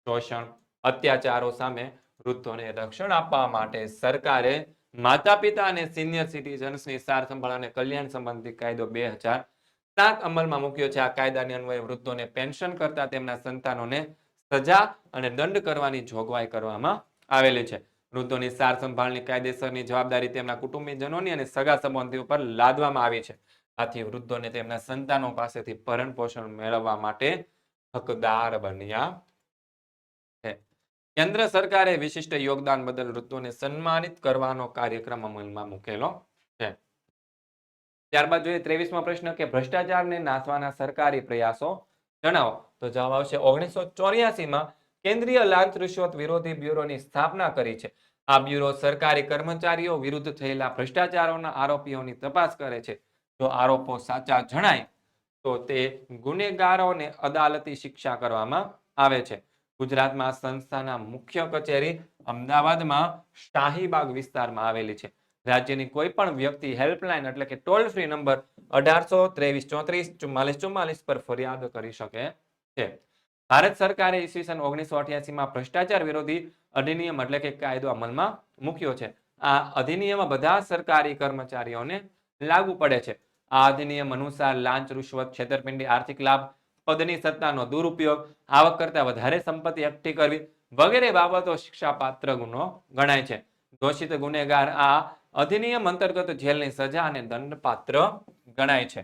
શોષણ, અત્યાચારો સામે વૃદ્ધોને રક્ષણ આપવા માટે સરકારે માતા પિતા અને સિનિયર સિટીઝન્સની સાર સંભાળ અને કલ્યાણ સંબંધી કાયદો 2007 અમલમાં મૂક્યો છે. આ કાયદાની અન્વયે વૃદ્ધોને પેન્શન કરતા તેમના સંતાનોને સજા અને દંડ કરવાની જોગવાઈ કરવામાં આવેલી છે. વૃદ્ધોની સાર સંભાળની કાયદેસરની જવાબદારી તેમના કુટુંબીજનોની અને સગા સંબંધીઓ પર લાદવામાં આવી છે. આથી વૃદ્ધોને તેમના સંતાનો પાસેથી ભરણ પોષણ મેળવવા માટે હકદાર બન્યા છે. કેન્દ્ર સરકારે વિશિષ્ટ યોગદાન બદલ વૃદ્ધોને સન્માનિત કરવાનો કાર્યક્રમ અમલમાં મૂકેલો છે. ત્યારબાદ જોઈએ 23મો પ્રશ્ન કે ભ્રષ્ટાચારને નાથવાના સરકારી પ્રયાસો જણાવો. તો જવાબ આવશે 1984માં કેન્દ્રીય લાંચ રૂશ્વત વિરોધી બ્યુરોની સ્થાપના કરી છે. આ બ્યુરો સરકારી કર્મચારીઓ વિરુદ્ધ થયેલા ભ્રષ્ટાચારોના આરોપીઓની તપાસ કરે છે. જો આરોપો સાચા જણાય તો તે ગુનેગારોને અદાલતી શિક્ષા કરવામાં આવે છે. ગુજરાતમાં સંસ્થાના મુખ્ય કચેરી અમદાવાદમાં શાહીબાગ વિસ્તારમાં આવેલી છે. રાજ્યની કોઈ પણ વ્યક્તિ હેલ્પલાઇન એટલે કે ટોલ ફ્રી નંબર 1800 23 34 44 પર ફરિયાદ કરી શકે છે. ભારત સરકારે ઈસવીસન 1988માં ભ્રષ્ટાચાર વિરોધી અધિનિયમ એટલે કે કાયદો અમલમાં મૂક્યો છે. આ અધિનિયમ બધા સરકારી કર્મચારીઓને લાગુ પડે છે. આ અધિનિયમ અનુસાર લાંચ, રૂશ્વત, છેતરપિંડી, આર્થિક લાભ, પદની સત્તાનો દુરુપયોગ, આવક કરતા વધારે સંપત્તિ એકઠી કરવી વગેરે બાબતો શિક્ષાપાત્ર ગુનો ગણાય છે. દોષિત ગુનેગાર આ અધિનિયમ અંતર્ગત જેલની સજા અને દંડપાત્ર ગણાય છે.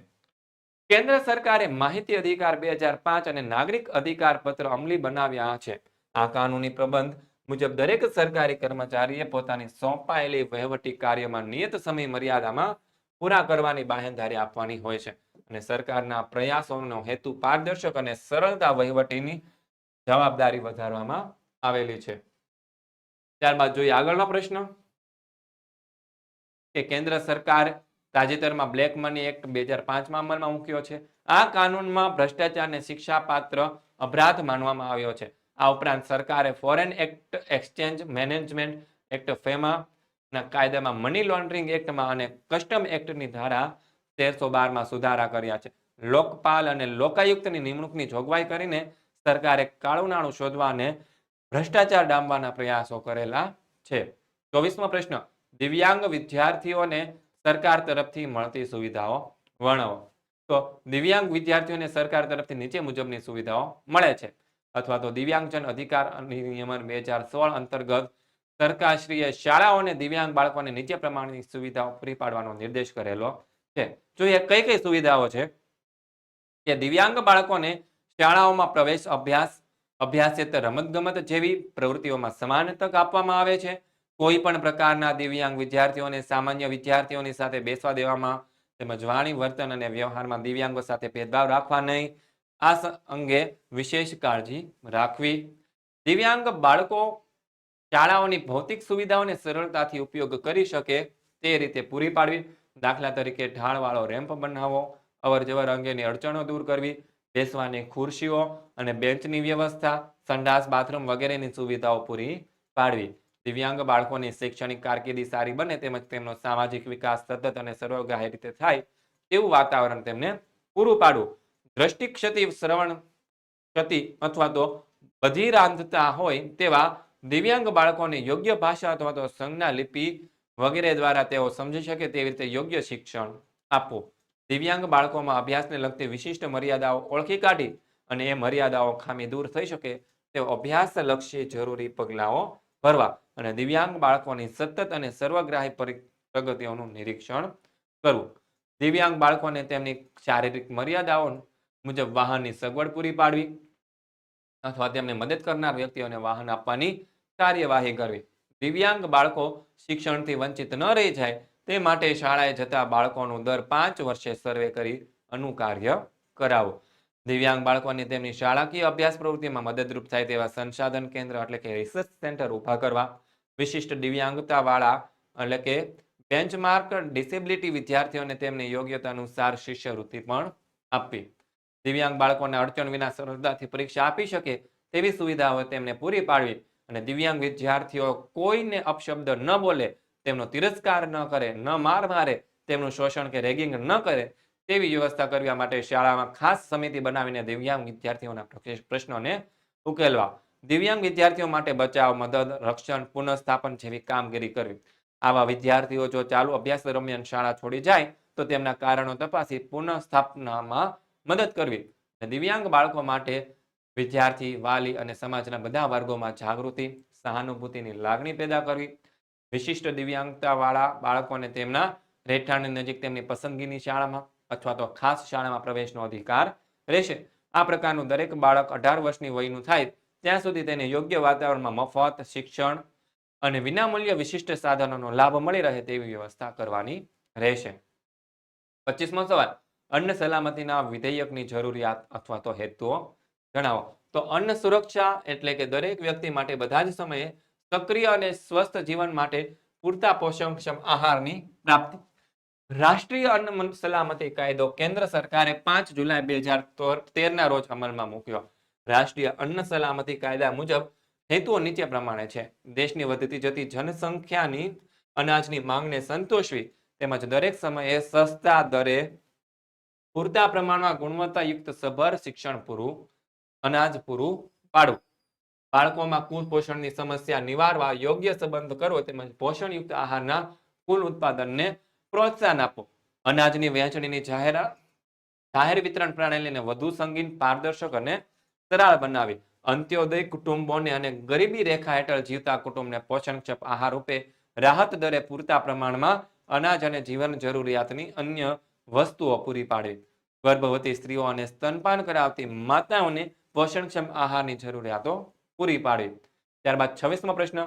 કેન્દ્ર સરકારે માહિતી અધિકાર 2005 અને નાગરિક અધિકાર પત્ર અમલી બનાવ્યા છે. આ કાનૂની પ્રબંધ મુજબ દરેક સરકારી કર્મચારીએ પોતાની સોંપાયેલી વહીવટી કાર્યમાં નિયત સમય મર્યાદામાં પૂરા કરવાની બાહેંધરી આપવાની હોય છે અને સરકારના પ્રયાસોનો હેતુ પારદર્શક અને સરળતા વહીવટીની જવાબદારી વધારવામાં આવેલી છે. ત્યારબાદ જોઈએ આગળનો પ્રશ્ન કે કેન્દ્ર સરકાર તાજેતરમાં બ્લેક મની એક્ટ 2005માં અમલમાં મૂક્યો છે. આ કાનૂનમાં ભ્રષ્ટાચારને શિક્ષાપાત્ર અપરાધ માનવામાં આવ્યો છે. આ ઉપરાંત સરકારે foreign act, exchange management act, ફેમા ના કાયદામાં મની લોન્ડરિંગ એક્ટમાં અને કસ્ટમ એક્ટની ધારા 1312માં સુધારા કર્યા છે. લોકપાલ અને લોકાયુક્તની નિમણૂકની જોગવાઈ કરીને સરકારે કાળું નાણું શોધવા અને ભ્રષ્ટાચાર ડામવાના પ્રયાસો કરેલા છે. 24મો પ્રશ્ન દિવ્યાંગ વિદ્યાર્થીઓને સરકાર તરફથી મળતી સુવિધાઓ વર્ણવો. તો દિવ્યાંગ વિદ્યાર્થીઓને સરકાર તરફથી નીચે મુજબની સુવિધાઓ મળે છે અથવા તો દિવ્યાંગજન અધિકાર અધિનિયમ 2016 અંતર્ગત સરકારશ્રીએ શાળાઓને દિવ્યાંગ બાળકોને નીચે પ્રમાણેની સુવિધાઓ પૂરી પાડવાનો નિર્દેશ કરેલો છે. જોઈએ કઈ કઈ સુવિધાઓ છે કે દિવ્યાંગ બાળકોને શાળાઓમાં પ્રવેશ, અભ્યાસેતર રમતગમત જેવી પ્રવૃત્તિઓમાં સમાન તક આપવામાં આવે છે. કોઈ પણ પ્રકારના દિવ્યાંગ વિદ્યાર્થીઓને સામાન્ય વિદ્યાર્થીઓની સાથે બેસવા દેવામાં તેમજ વાણી, વર્તન અને વ્યવહારમાં દિવ્યાંગો સાથે ભેદભાવ રાખવા નહીં. આ અંગે વિશેષ કાળજી રાખવી. દિવ્યાંગ બાળકો શાળાઓની ભૌતિક સુવિધાઓને સરળતાથી ઉપયોગ કરી શકે તે રીતે પૂરી પાડવી. દાખલા તરીકે ઢાળવાળો રેમ્પ બનાવવો, અવરજવર અંગેની અડચણો દૂર કરવી, બેસવાની ખુરશીઓ અને બેન્ચની વ્યવસ્થા, સંડાસ, બાથરૂમ વગેરેની સુવિધાઓ પૂરી પાડવી. દિવ્યાંગ બાળકોની શૈક્ષણિક કારકિર્દી સારી બને તેમજ તેમનો સામાજિક વિકાસ સતત અને સર્વગ્રાહી રીતે થાય તેવું વાતાવરણ તેમને પૂરું પાડવું. દ્રષ્ટિ ક્ષતિ, શ્રવણ ક્ષતિ અથવા તો બધિરાંધતા હોય તેવા દિવ્યાંગ બાળકોને યોગ્ય ભાષા અથવા તો સંજ્ઞા લિપિ વગેરે દ્વારા તેઓ સમજી શકે તેવી રીતે યોગ્ય શિક્ષણ આપવું. દિવ્યાંગ બાળકોમાં અભ્યાસને લગતી વિશિષ્ટ મર્યાદાઓ ઓળખી કાઢી અને એ મર્યાદાઓ ખામી દૂર થઈ શકે તેઓ અભ્યાસલક્ષી જરૂરી પગલાઓ ભરવા અને દિવ્યાંગ બાળકોની સતત અને સર્વગ્રાહી પ્રગતિઓનું નિરીક્ષણ કરવું. દિવ્યાંગ બાળકોને તેમની શારીરિક મર્યાદાઓ મુજબ વાહનની સગવડ પૂરી પાડવી અથવા તેમને મદદ કરનાર વ્યક્તિઓને વાહન આપવાની કાર્યવાહી કરવી. દિવ્યાંગ બાળકો શિક્ષણથી વંચિત ન રહી જાય તે માટે શાળાએ જતા બાળકોનું દર 5 વર્ષે સર્વે કરી અનુકાર્ય કરાવવું. દિવ્યાંગ બાળકોને તેમની શાળાકીય અભ્યાસ પ્રવૃત્તિમાં મદદરૂપ થાય તેવા સંસાધન કેન્દ્ર એટલે કે રિસર્ચ સેન્ટર ઊભા કરવા. વિશિષ્ટ દિવ્યાંગતાવાળા એટલે કે બેન્ચમાર્ક ડિસેબિલિટી વિદ્યાર્થીઓને તેમની યોગ્યતા અનુસાર શિષ્યવૃત્તિ પણ આપવી. દિવ્યાંગ બાળકોને અડચણ વિના સરળતાથી પરીક્ષા આપી શકે તેવી સુવિધાઓ તેમને પૂરી પાડવી અને દિવ્યાંગ વિદ્યાર્થીઓ કોઈને અપશબ્દ ન બોલે, તેમનો તિરસ્કાર ન કરે, ન માર મારે, તેમનું શોષણ કે રેગિંગ ન કરે તેવી વ્યવસ્થા કરવા માટે શાળામાં ખાસ સમિતિ બનાવીને દિવ્યાંગ વિદ્યાર્થીઓના પ્રશ્નોને ઉકેલવા. દિવ્યાંગ વિદ્યાર્થીઓ માટે બચાવ, મદદ, રક્ષણ, પુનઃસ્થાપન જેવી કામગીરી કરવી. આવા વિદ્યાર્થીઓ જો ચાલુ અભ્યાસ દરમિયાન શાળા છોડી જાય તો તેમના કારણો તપાસી પુનઃસ્થાપનામાં મદદ કરવી. દિવ્યાંગ બાળકો માટે વિદ્યાર્થી, વાલી અને સમાજના બધા વર્ગોમાં જાગૃતિ, સહાનુભૂતિની લાગણી પેદા કરવી. વિશિષ્ટ દિવ્યાંગતાવાળા બાળકોને તેમના રહેઠાણની નજીક તેમની પસંદગીની શાળામાં અથવા તો ખાસ શાળામાં પ્રવેશનો અધિકાર રહેશે. આ પ્રકારનું દરેક બાળક 18 વર્ષની વયનું થાય ત્યાં સુધી તેને યોગ્ય વાતાવરણમાં મફત શિક્ષણ અને વિનામૂલ્ય વિશિષ્ટ સાધનોનો લાભ મળી રહે તેવી વ્યવસ્થા કરવાની રહેશે. 25મો સવાલ અન્ન સલામતીના વિધેયકની જરૂરિયાત અથવા તો હેતુઓ જણાવો. તો અન્ન સુરક્ષા એટલે કે દરેક વ્યક્તિ માટે બધા જ સમયે સક્રિય અને સ્વસ્થ જીવન માટે પૂરતા પોષણક્ષમ આહારની પ્રાપ્તિ. રાષ્ટ્રીય અન્ન સલામતી કાયદો કેન્દ્ર સરકારે 5 જુલાઈ 2013ના રોજ અમલમાં મૂક્યો. રાષ્ટ્રીય અન્ન સલામતી કાયદા મુજબ હેતુઓ નીચે પ્રમાણે છે. દેશની વધતી જતી જનસંખ્યાની અનાજની માંગને સંતોષવી તેમજ દરેક સમયે સસ્તા દરે પૂરતા પ્રમાણમાં ગુણવત્તાયુક્ત સભર શિક્ષણ અનાજ પૂરું પાડવું. બાળકોમાં કુપોષણની સમસ્યા નિવારવા યોગ્ય સંબંધ કરવો તેમજ પોષણયુક્ત આહારના કુલ ઉત્પાદનને પ્રોત્સાહન આપવું. અનાજની વહેંચણીની જાહેર વિતરણ પ્રણાલીને વધુ સંગીન, પારદર્શક અને સરળ બનાવી. અંત્યોદય કુટુંબોને અને ગરીબી રેખા હેઠળ જીવતા કુટુંબને પોષણક્ષમ આહાર રૂપે રાહત દરે પૂરતા પ્રમાણમાં અનાજ અને જીવન જરૂરિયાતની અન્ય વસ્તુઓ પૂરી પાડવી, ગર્ભવતી સ્ત્રીઓ અને સ્તનપાન કરાવતી માતાઓને પોષણક્ષમ આહારની જરૂરિયાતો પૂરી પાડવી. ત્યારબાદ 26મો પ્રશ્ન,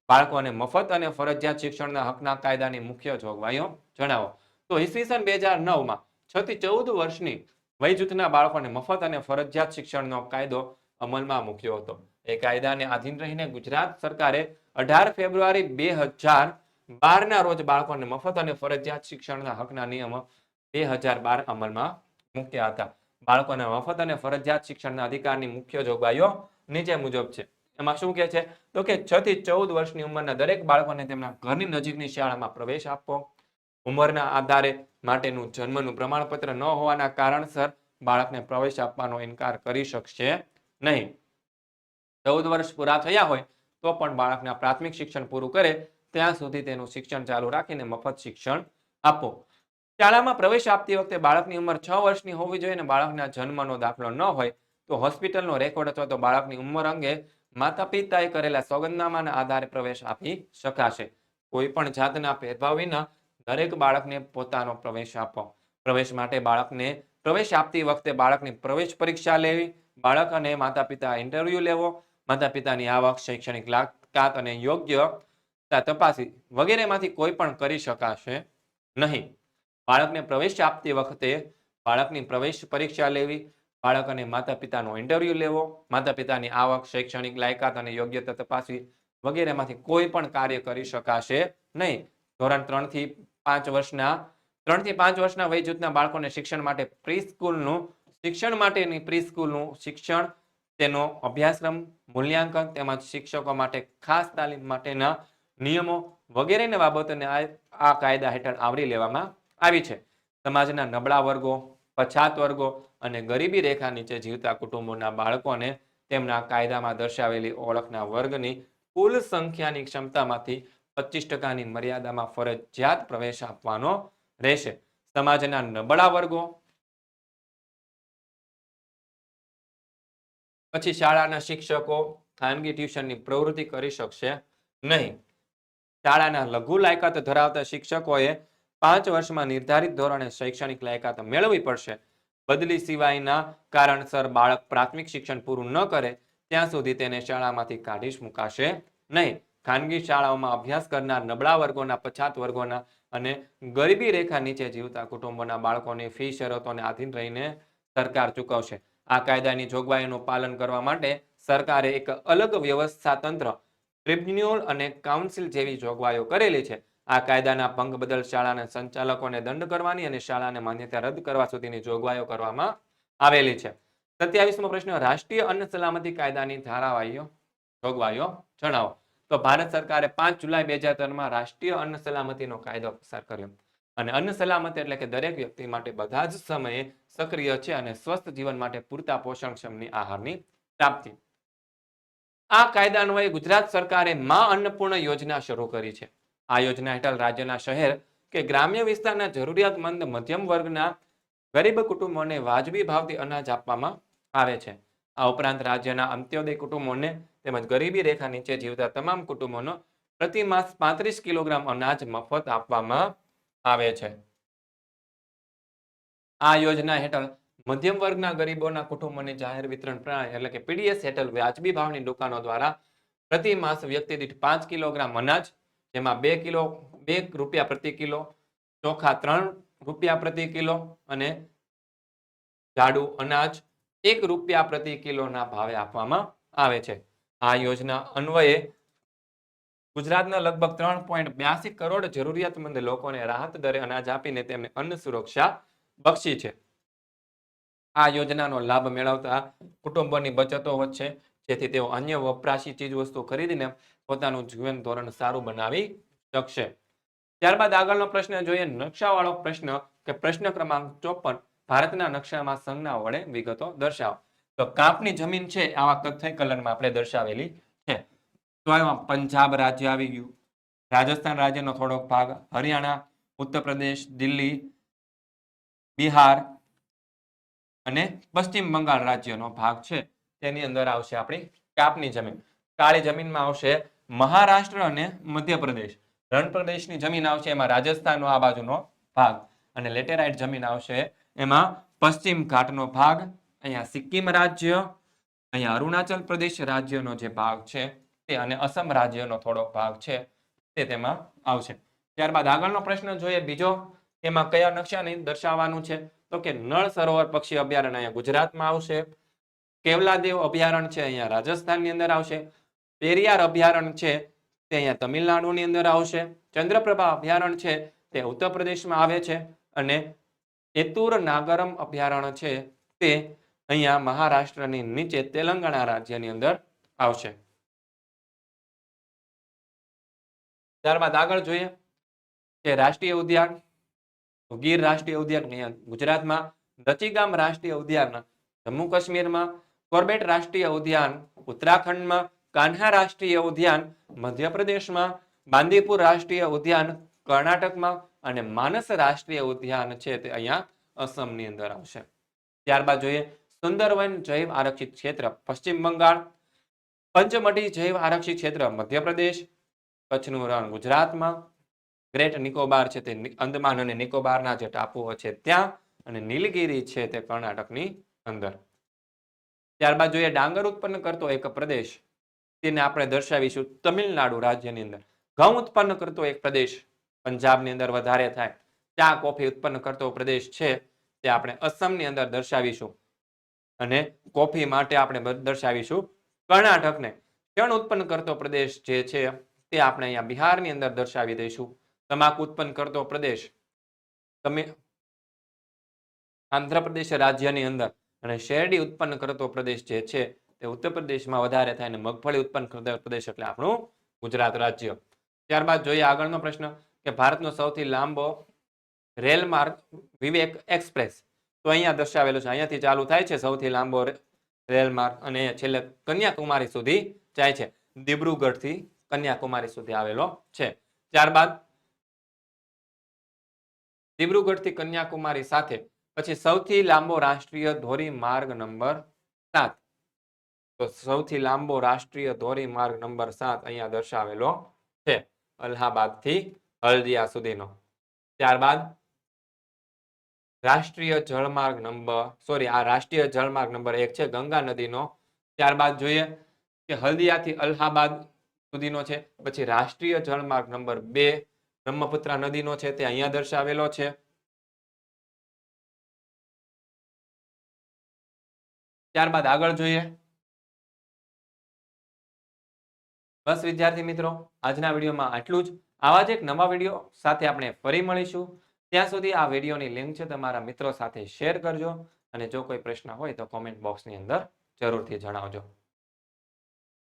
બાળકોને મફત અને ફરજિયાત શિક્ષણના હકના કાયદાની મુખ્ય જોગવાઈઓ જણાવો. તો ઈસવીસન 2009માં 6 થી 14 વર્ષની વય જૂથના બાળકોને મફત અને ફરજિયાત શિક્ષણનો કાયદો અમલમાં મૂક્યો હતો. એ કાયદાને આધીન રહીને ગુજરાત સરકારે 18 ફેબ્રુઆરી 2012ના રોજ બાળકોને મફત અને ફરજિયાત શિક્ષણના હકના નિયમો 2012 અમલમાં મૂક્યા હતા. બાળકોને મફત અને ફરજિયાત શિક્ષણના અધિકારની મુખ્ય જોગવાઈઓ નીચે મુજબ છે. એમાં શું કહે છે? તો કે 6 થી 14 વર્ષની ઉંમરના દરેક બાળકોને તેમના ઘરની નજીકની શાળામાં પ્રવેશ આપવો. ઉંમરના આધારે માટેનું જન્મનું પ્રમાણપત્ર ન હોવાના કારણસર બાળકને પ્રવેશ આપવાનો ઇનકાર કરી શકશે નહીં. 14 વર્ષ પૂરા થયા હોય તો પણ બાળકના પ્રાથમિક શિક્ષણ પૂરું કરે ત્યાં સુધી તેનું શિક્ષણ ચાલુ રાખીને મફત શિક્ષણ આપો. શાળામાં પ્રવેશ આપતી વખતે બાળકની ઉંમર 6 વર્ષની હોવી જોઈએ અને બાળકના જન્મનો દાખલો ન હોય તો હોસ્પિટલનો રેકોર્ડ અથવા તો બાળકની ઉંમર અંગે માતા પિતાએ કરેલા સોગંદનામાના આધારે પ્રવેશ આપી શકાશે. કોઈ પણ જાતના ભેદભાવ વિના દરેક બાળકને પોતાનો પ્રવેશ આપવો. પ્રવેશ માટે બાળકને પ્રવેશ આપતી વખતે બાળકની પ્રવેશ પરીક્ષા લેવી, બાળક અને માતા પિતા ઇન્ટરવ્યુ લેવો, માતા પિતાની આવક, શૈક્ષણિક લાયકાત અને યોગ્યતા તપાસી વગેરેમાંથી કોઈ પણ કરી શકાશે નહીં. બાળકને પ્રવેશ આપતી વખતે બાળકની પ્રવેશ પરીક્ષા લેવી, બાળક અને માતા પિતાનો ઇન્ટરવ્યુ લેવો, માતા પિતાની આવક, શૈક્ષણિક લાયકાત અને યોગ્યતા તપાસવી વગેરેમાંથી કોઈ પણ કાર્ય કરી શકાશે નહીં. ધોરણ 3 થી 5 વર્ષના વય જૂથના બાળકોને શિક્ષણ માટે પ્રી સ્કૂલનું શિક્ષણ, તેનો અભ્યાસક્રમ, મૂલ્યાંકન તેમજ શિક્ષકો માટે ખાસ તાલીમ માટેના નિયમો વગેરેની બાબતોને આ કાયદા હેઠળ આવરી લેવામાં આવી છે. સમાજના નબળા વર્ગો, પછાત વર્ગો અને ગરીબી રેખા નીચે જીવતા કુટુંબોના બાળકોને તેમના કાયદામાં દર્શાવેલી ઓળખના વર્ગની કુલ સંખ્યાની ક્ષમતામાંથી 25%ની મર્યાદામાં ફરજિયાત પ્રવેશ આપવાનો રહેશે. સમાજના નબળા વર્ગો, પછી શાળાના શિક્ષકો ખાનગી ટ્યુશનની પ્રવૃત્તિ કરી શકશે નહીં. શાળાના લઘુ લાયકાત ધરાવતા શિક્ષકોએ 5 વર્ષમાં નિર્ધારિત ધોરણે શૈક્ષણિક લાયકાત મેળવવી પડશે. બદલી સિવાયના કારણસર બાળક પ્રાથમિક શિક્ષણ પૂરું ન કરે ત્યાં સુધી તેને શાળામાંથી કાઢી મુકાશે નહીં. ખાનગી શાળાઓમાં અભ્યાસ કરનાર નબળા વર્ગોના, પછાત વર્ગોના અને ગરીબી રેખા નીચે જીવતા કુટુંબોના બાળકોની ફી શરતોને આધીન રહીને સરકાર ચૂકવશે. આ કાયદાની જોગવાઈઓનું પાલન કરવા માટે સરકારે એક અલગ વ્યવસ્થા તંત્ર, ટ્રિબ્યુનલ અને કાઉન્સિલ જેવી જોગવાઈઓ કરેલી છે. આ કાયદાના ભંગ બદલ શાળાના સંચાલકોને દંડ કરવાની અને શાળાને માન્યતા રદ કરવા સુધીની જોગવાઈઓ કરવામાં આવેલી છે. 27મો પ્રશ્ન, રાષ્ટ્રીય અન્ન સલામતી કાયદાની જોગવાઈઓ જણાવો. તો ભારત સરકારે 5 જુલાઈ 2003માં રાષ્ટ્રીય અન્ન સલામતીનો કાયદો પસાર કર્યો. અને અન્ન સલામતી એટલે કે દરેક વ્યક્તિ માટે બધા જ સમયે સક્રિય છે અને સ્વસ્થ જીવન માટે પૂરતા પોષણક્ષમની આહારની પ્રાપ્તિ. આ કાયદા અન્વયે ગુજરાત સરકારે મા અન્નપૂર્ણા યોજના શરૂ કરી છે. આ યોજના હેઠળ રાજ્યના શહેર કે ગ્રામ્ય વિસ્તારના જરૂરિયાતમંદ મધ્યમ વર્ગના ગરીબ કુટુંબોને વાજબી ભાવથી અનાજ આપવામાં આવે છે. આ ઉપરાંત રાજ્યના અંત્યોદય કુટુંબોને તેમજ ગરીબી રેખા નીચે જીવતા તમામ કુટુંબોનો પ્રતિ માસ 35 કિલોગ્રામ અનાજ મફત આપવામાં આવે છે. આ યોજના હેઠળ મધ્યમ વર્ગના ગરીબોના કુટુંબોની જાહેર વિતરણ પ્રણાલી એટલે કે પીડીએસ હેઠળ વ્યાજબી ભાવની દુકાનો દ્વારા પ્રતિ માસ વ્યક્તિ દીઠ 5 કિલોગ્રામ અનાજ, જેમાં 2 રૂપિયા પ્રતિ કિલો, ચોખા 3 રૂપિયા પ્રતિ કિલો અને જાડું અનાજ 1 રૂપિયા પ્રતિ કિલોના ભાવે આપવામાં આવે છે. આ યોજના અન્વયે ગુજરાતના લગભગ 3.82 કરોડ જરૂરિયાતમંદ લોકોને રાહત દરે અનાજ આપીને તેમને અન્ન સુરક્ષા બક્ષી છે. આ યોજનાનો લાભ મેળવતા કુટુંબોની બચતો વધશે, જેથી તેઓ અન્ય વપરાશી ચીજવસ્તુ ખરીદીને પોતાનું જીવન ધોરણ સારું બનાવી શકશે. ત્યારબાદ આગળનો પ્રશ્ન જોઈએ, નકશાવાળો પ્રશ્ન કે પ્રશ્ન ક્રમાંક 54, ભારતના નકશામાં સંજ્ઞાઓ વડે વિગતો દર્શાવો. તો કાપની જમીન છે આવા કથ્થઈ કલરમાં આપણે દર્શાવેલી છે. તો એમાં પંજાબ રાજ્ય આવી ગયું, રાજસ્થાન રાજ્યનો થોડોક ભાગ, હરિયાણા, ઉત્તર પ્રદેશ, દિલ્હી, બિહાર અને પશ્ચિમ બંગાળ રાજ્યનો ભાગ છે. તેની અંદર આવશે આપણી કાપની જમીન. કાળી જમીનમાં આવશે મહારાષ્ટ્ર અને મધ્યપ્રદેશ. રણ પ્રદેશની જમીન આવશે એમાં રાજસ્થાનનો આ બાજુનો ભાગ અને લેટેરાઇટ જમીન આવશે એમાં પશ્ચિમ ઘાટનો ભાગ, અહીંયા સિક્કિમ રાજ્ય, અહીંયા અરુણાચલ પ્રદેશ રાજ્યનો જે ભાગ છે તે અને અસમ રાજ્યનો થોડો ભાગ છે તે તેમાં આવશે. ત્યારબાદ આગળનો પ્રશ્ન જોઈએ બીજો, એમાં કયા નકશાને દર્શાવવાનું છે તો કે નળ સરોવર પક્ષી અભયારણ્ય અહીંયા ગુજરાતમાં આવશે, કેવલાદેવ અભયારણ્ય છે અહીંયા રાજસ્થાનની અંદર આવશે, પેરિયાર અભયારણ્ય છે તે અહીંયા તમિલનાડુની અંદર આવશે, ચંદ્રપ્રભા અભયારણ્ય છે તે ઉત્તર પ્રદેશમાં આવે છે અને એતુર નાગરમ અભયારણ્ય છે તે અહીંયા મહારાષ્ટ્રની નીચે તેલંગાણા રાજ્યની અંદર આવશે. ત્યારબાદ આગળ જોઈએ કે રાષ્ટ્રીય ઉદ્યાન, ગીર રાષ્ટ્રીય ઉદ્યાન અહીંયા ગુજરાતમાં, દચીગામ રાષ્ટ્રીય ઉદ્યાન જમ્મુ કાશ્મીરમાં, કોર્બેટ રાષ્ટ્રીય ઉદ્યાન ઉત્તરાખંડમાં, કાન્હા રાષ્ટ્રીય ઉદ્યાન મધ્યપ્રદેશમાં, બાંદીપુર રાષ્ટ્રીય ઉદ્યાન કર્ણાટકમાં અને માનસ રાષ્ટ્રીય ઉદ્યાન છે તે અહીંયા અસમની અંદર આવશે. ત્યારબાદ જોઈએ સુંદરવન જૈવ આરક્ષિત ક્ષેત્ર પશ્ચિમ બંગાળ, પંચમઢી જૈવ આરક્ષિત ક્ષેત્ર મધ્યપ્રદેશ, કચ્છનું રણ ગુજરાતમાં, ગ્રેટ નિકોબાર છે તે અંદમાન અને નિકોબારના જે ટાપુઓ છે ત્યાં, અને નીલગિરી છે તે કર્ણાટકની અંદર. ત્યારબાદ જોઈએ ડાંગર ઉત્પન્ન કરતો એક પ્રદેશ, તેને આપણે દર્શાવીશું તમિલનાડુ રાજ્યની અંદર. ઘઉં ઉત્પન્ન કરતો એક પ્રદેશ પંજાબની અંદર વધારે થાય. ચા કોફી ઉત્પન્ન કરતો પ્રદેશ છે તે આપણે અસમની અંદર દર્શાવીશું અને કોફી માટે આપણે દર્શાવીશું કર્ણાટકને. ચણ ઉત્પન્ન કરતો પ્રદેશ જે છે તે આપણે અહીંયા બિહારની અંદર દર્શાવી દઈશું. તમાકુ ઉત્પન્ન કરતો પ્રદેશ તમે આંધ્રપ્રદેશ રાજ્યની અંદર, અને શેરડી ઉત્પન્ન કરતો પ્રદેશ જે છે તે ઉત્તર પ્રદેશમાં વધારે થાય, અને મગફળી ઉત્પન્ન કરતો પ્રદેશ એટલે આપણું ગુજરાત રાજ્ય. ત્યારબાદ જોઈએ આગળનો પ્રશ્ન કે ભારતનો સૌથી લાંબો રેલ માર્ગ વિવેક એક્સપ્રેસ, તો અહીંયા દર્શાવેલો છે. અહીંયાથી ચાલુ થાય છે સૌથી લાંબો રેલ માર્ગ અને છેલ્લે કન્યાકુમારી સુધી જાય છે. દિબ્રુગઢથી કન્યાકુમારી સુધી આવેલો છે. ત્યારબાદ દિબ્રુગઢથી કન્યાકુમારી સાથે પછી સૌથી લાંબો રાષ્ટ્રીય ધોરીમાર્ગ નંબર 7, તો સૌથી લાંબો રાષ્ટ્રીય ધોરીમાર્ગ નંબર 7 અહીંયા દર્શાવેલો છે, અલ્હાબાદથી હલ્દિયા સુધીનો. ત્યારબાદ રાષ્ટ્રીય જળમાર્ગ નંબર 1 છે ગંગા નદીનો. ત્યારબાદ જોઈએ કે હલ્દિયાથી અલ્હાબાદ સુધીનો છે. પછી રાષ્ટ્રીય જળમાર્ગ નંબર 2 બ્રહ્મપુત્રા નદીનો છે તે અહીંયા દર્શાવેલો છે. ત્યારબાદ આગળ જોઈએ. બસ વિદ્યાર્થી મિત્રો, આજના વિડીયોમાં આટલું જ. આવા જ એક નવા વિડીયો સાથે આપણે ફરી મળીશું. ત્યાં સુધી આ વિડીયોની લિંક છે તમારા મિત્રો સાથે શેર કરજો, અને જો કોઈ પ્રશ્ન હોય તો કોમેન્ટ બોક્સની અંદર જરૂરથી જણાવજો.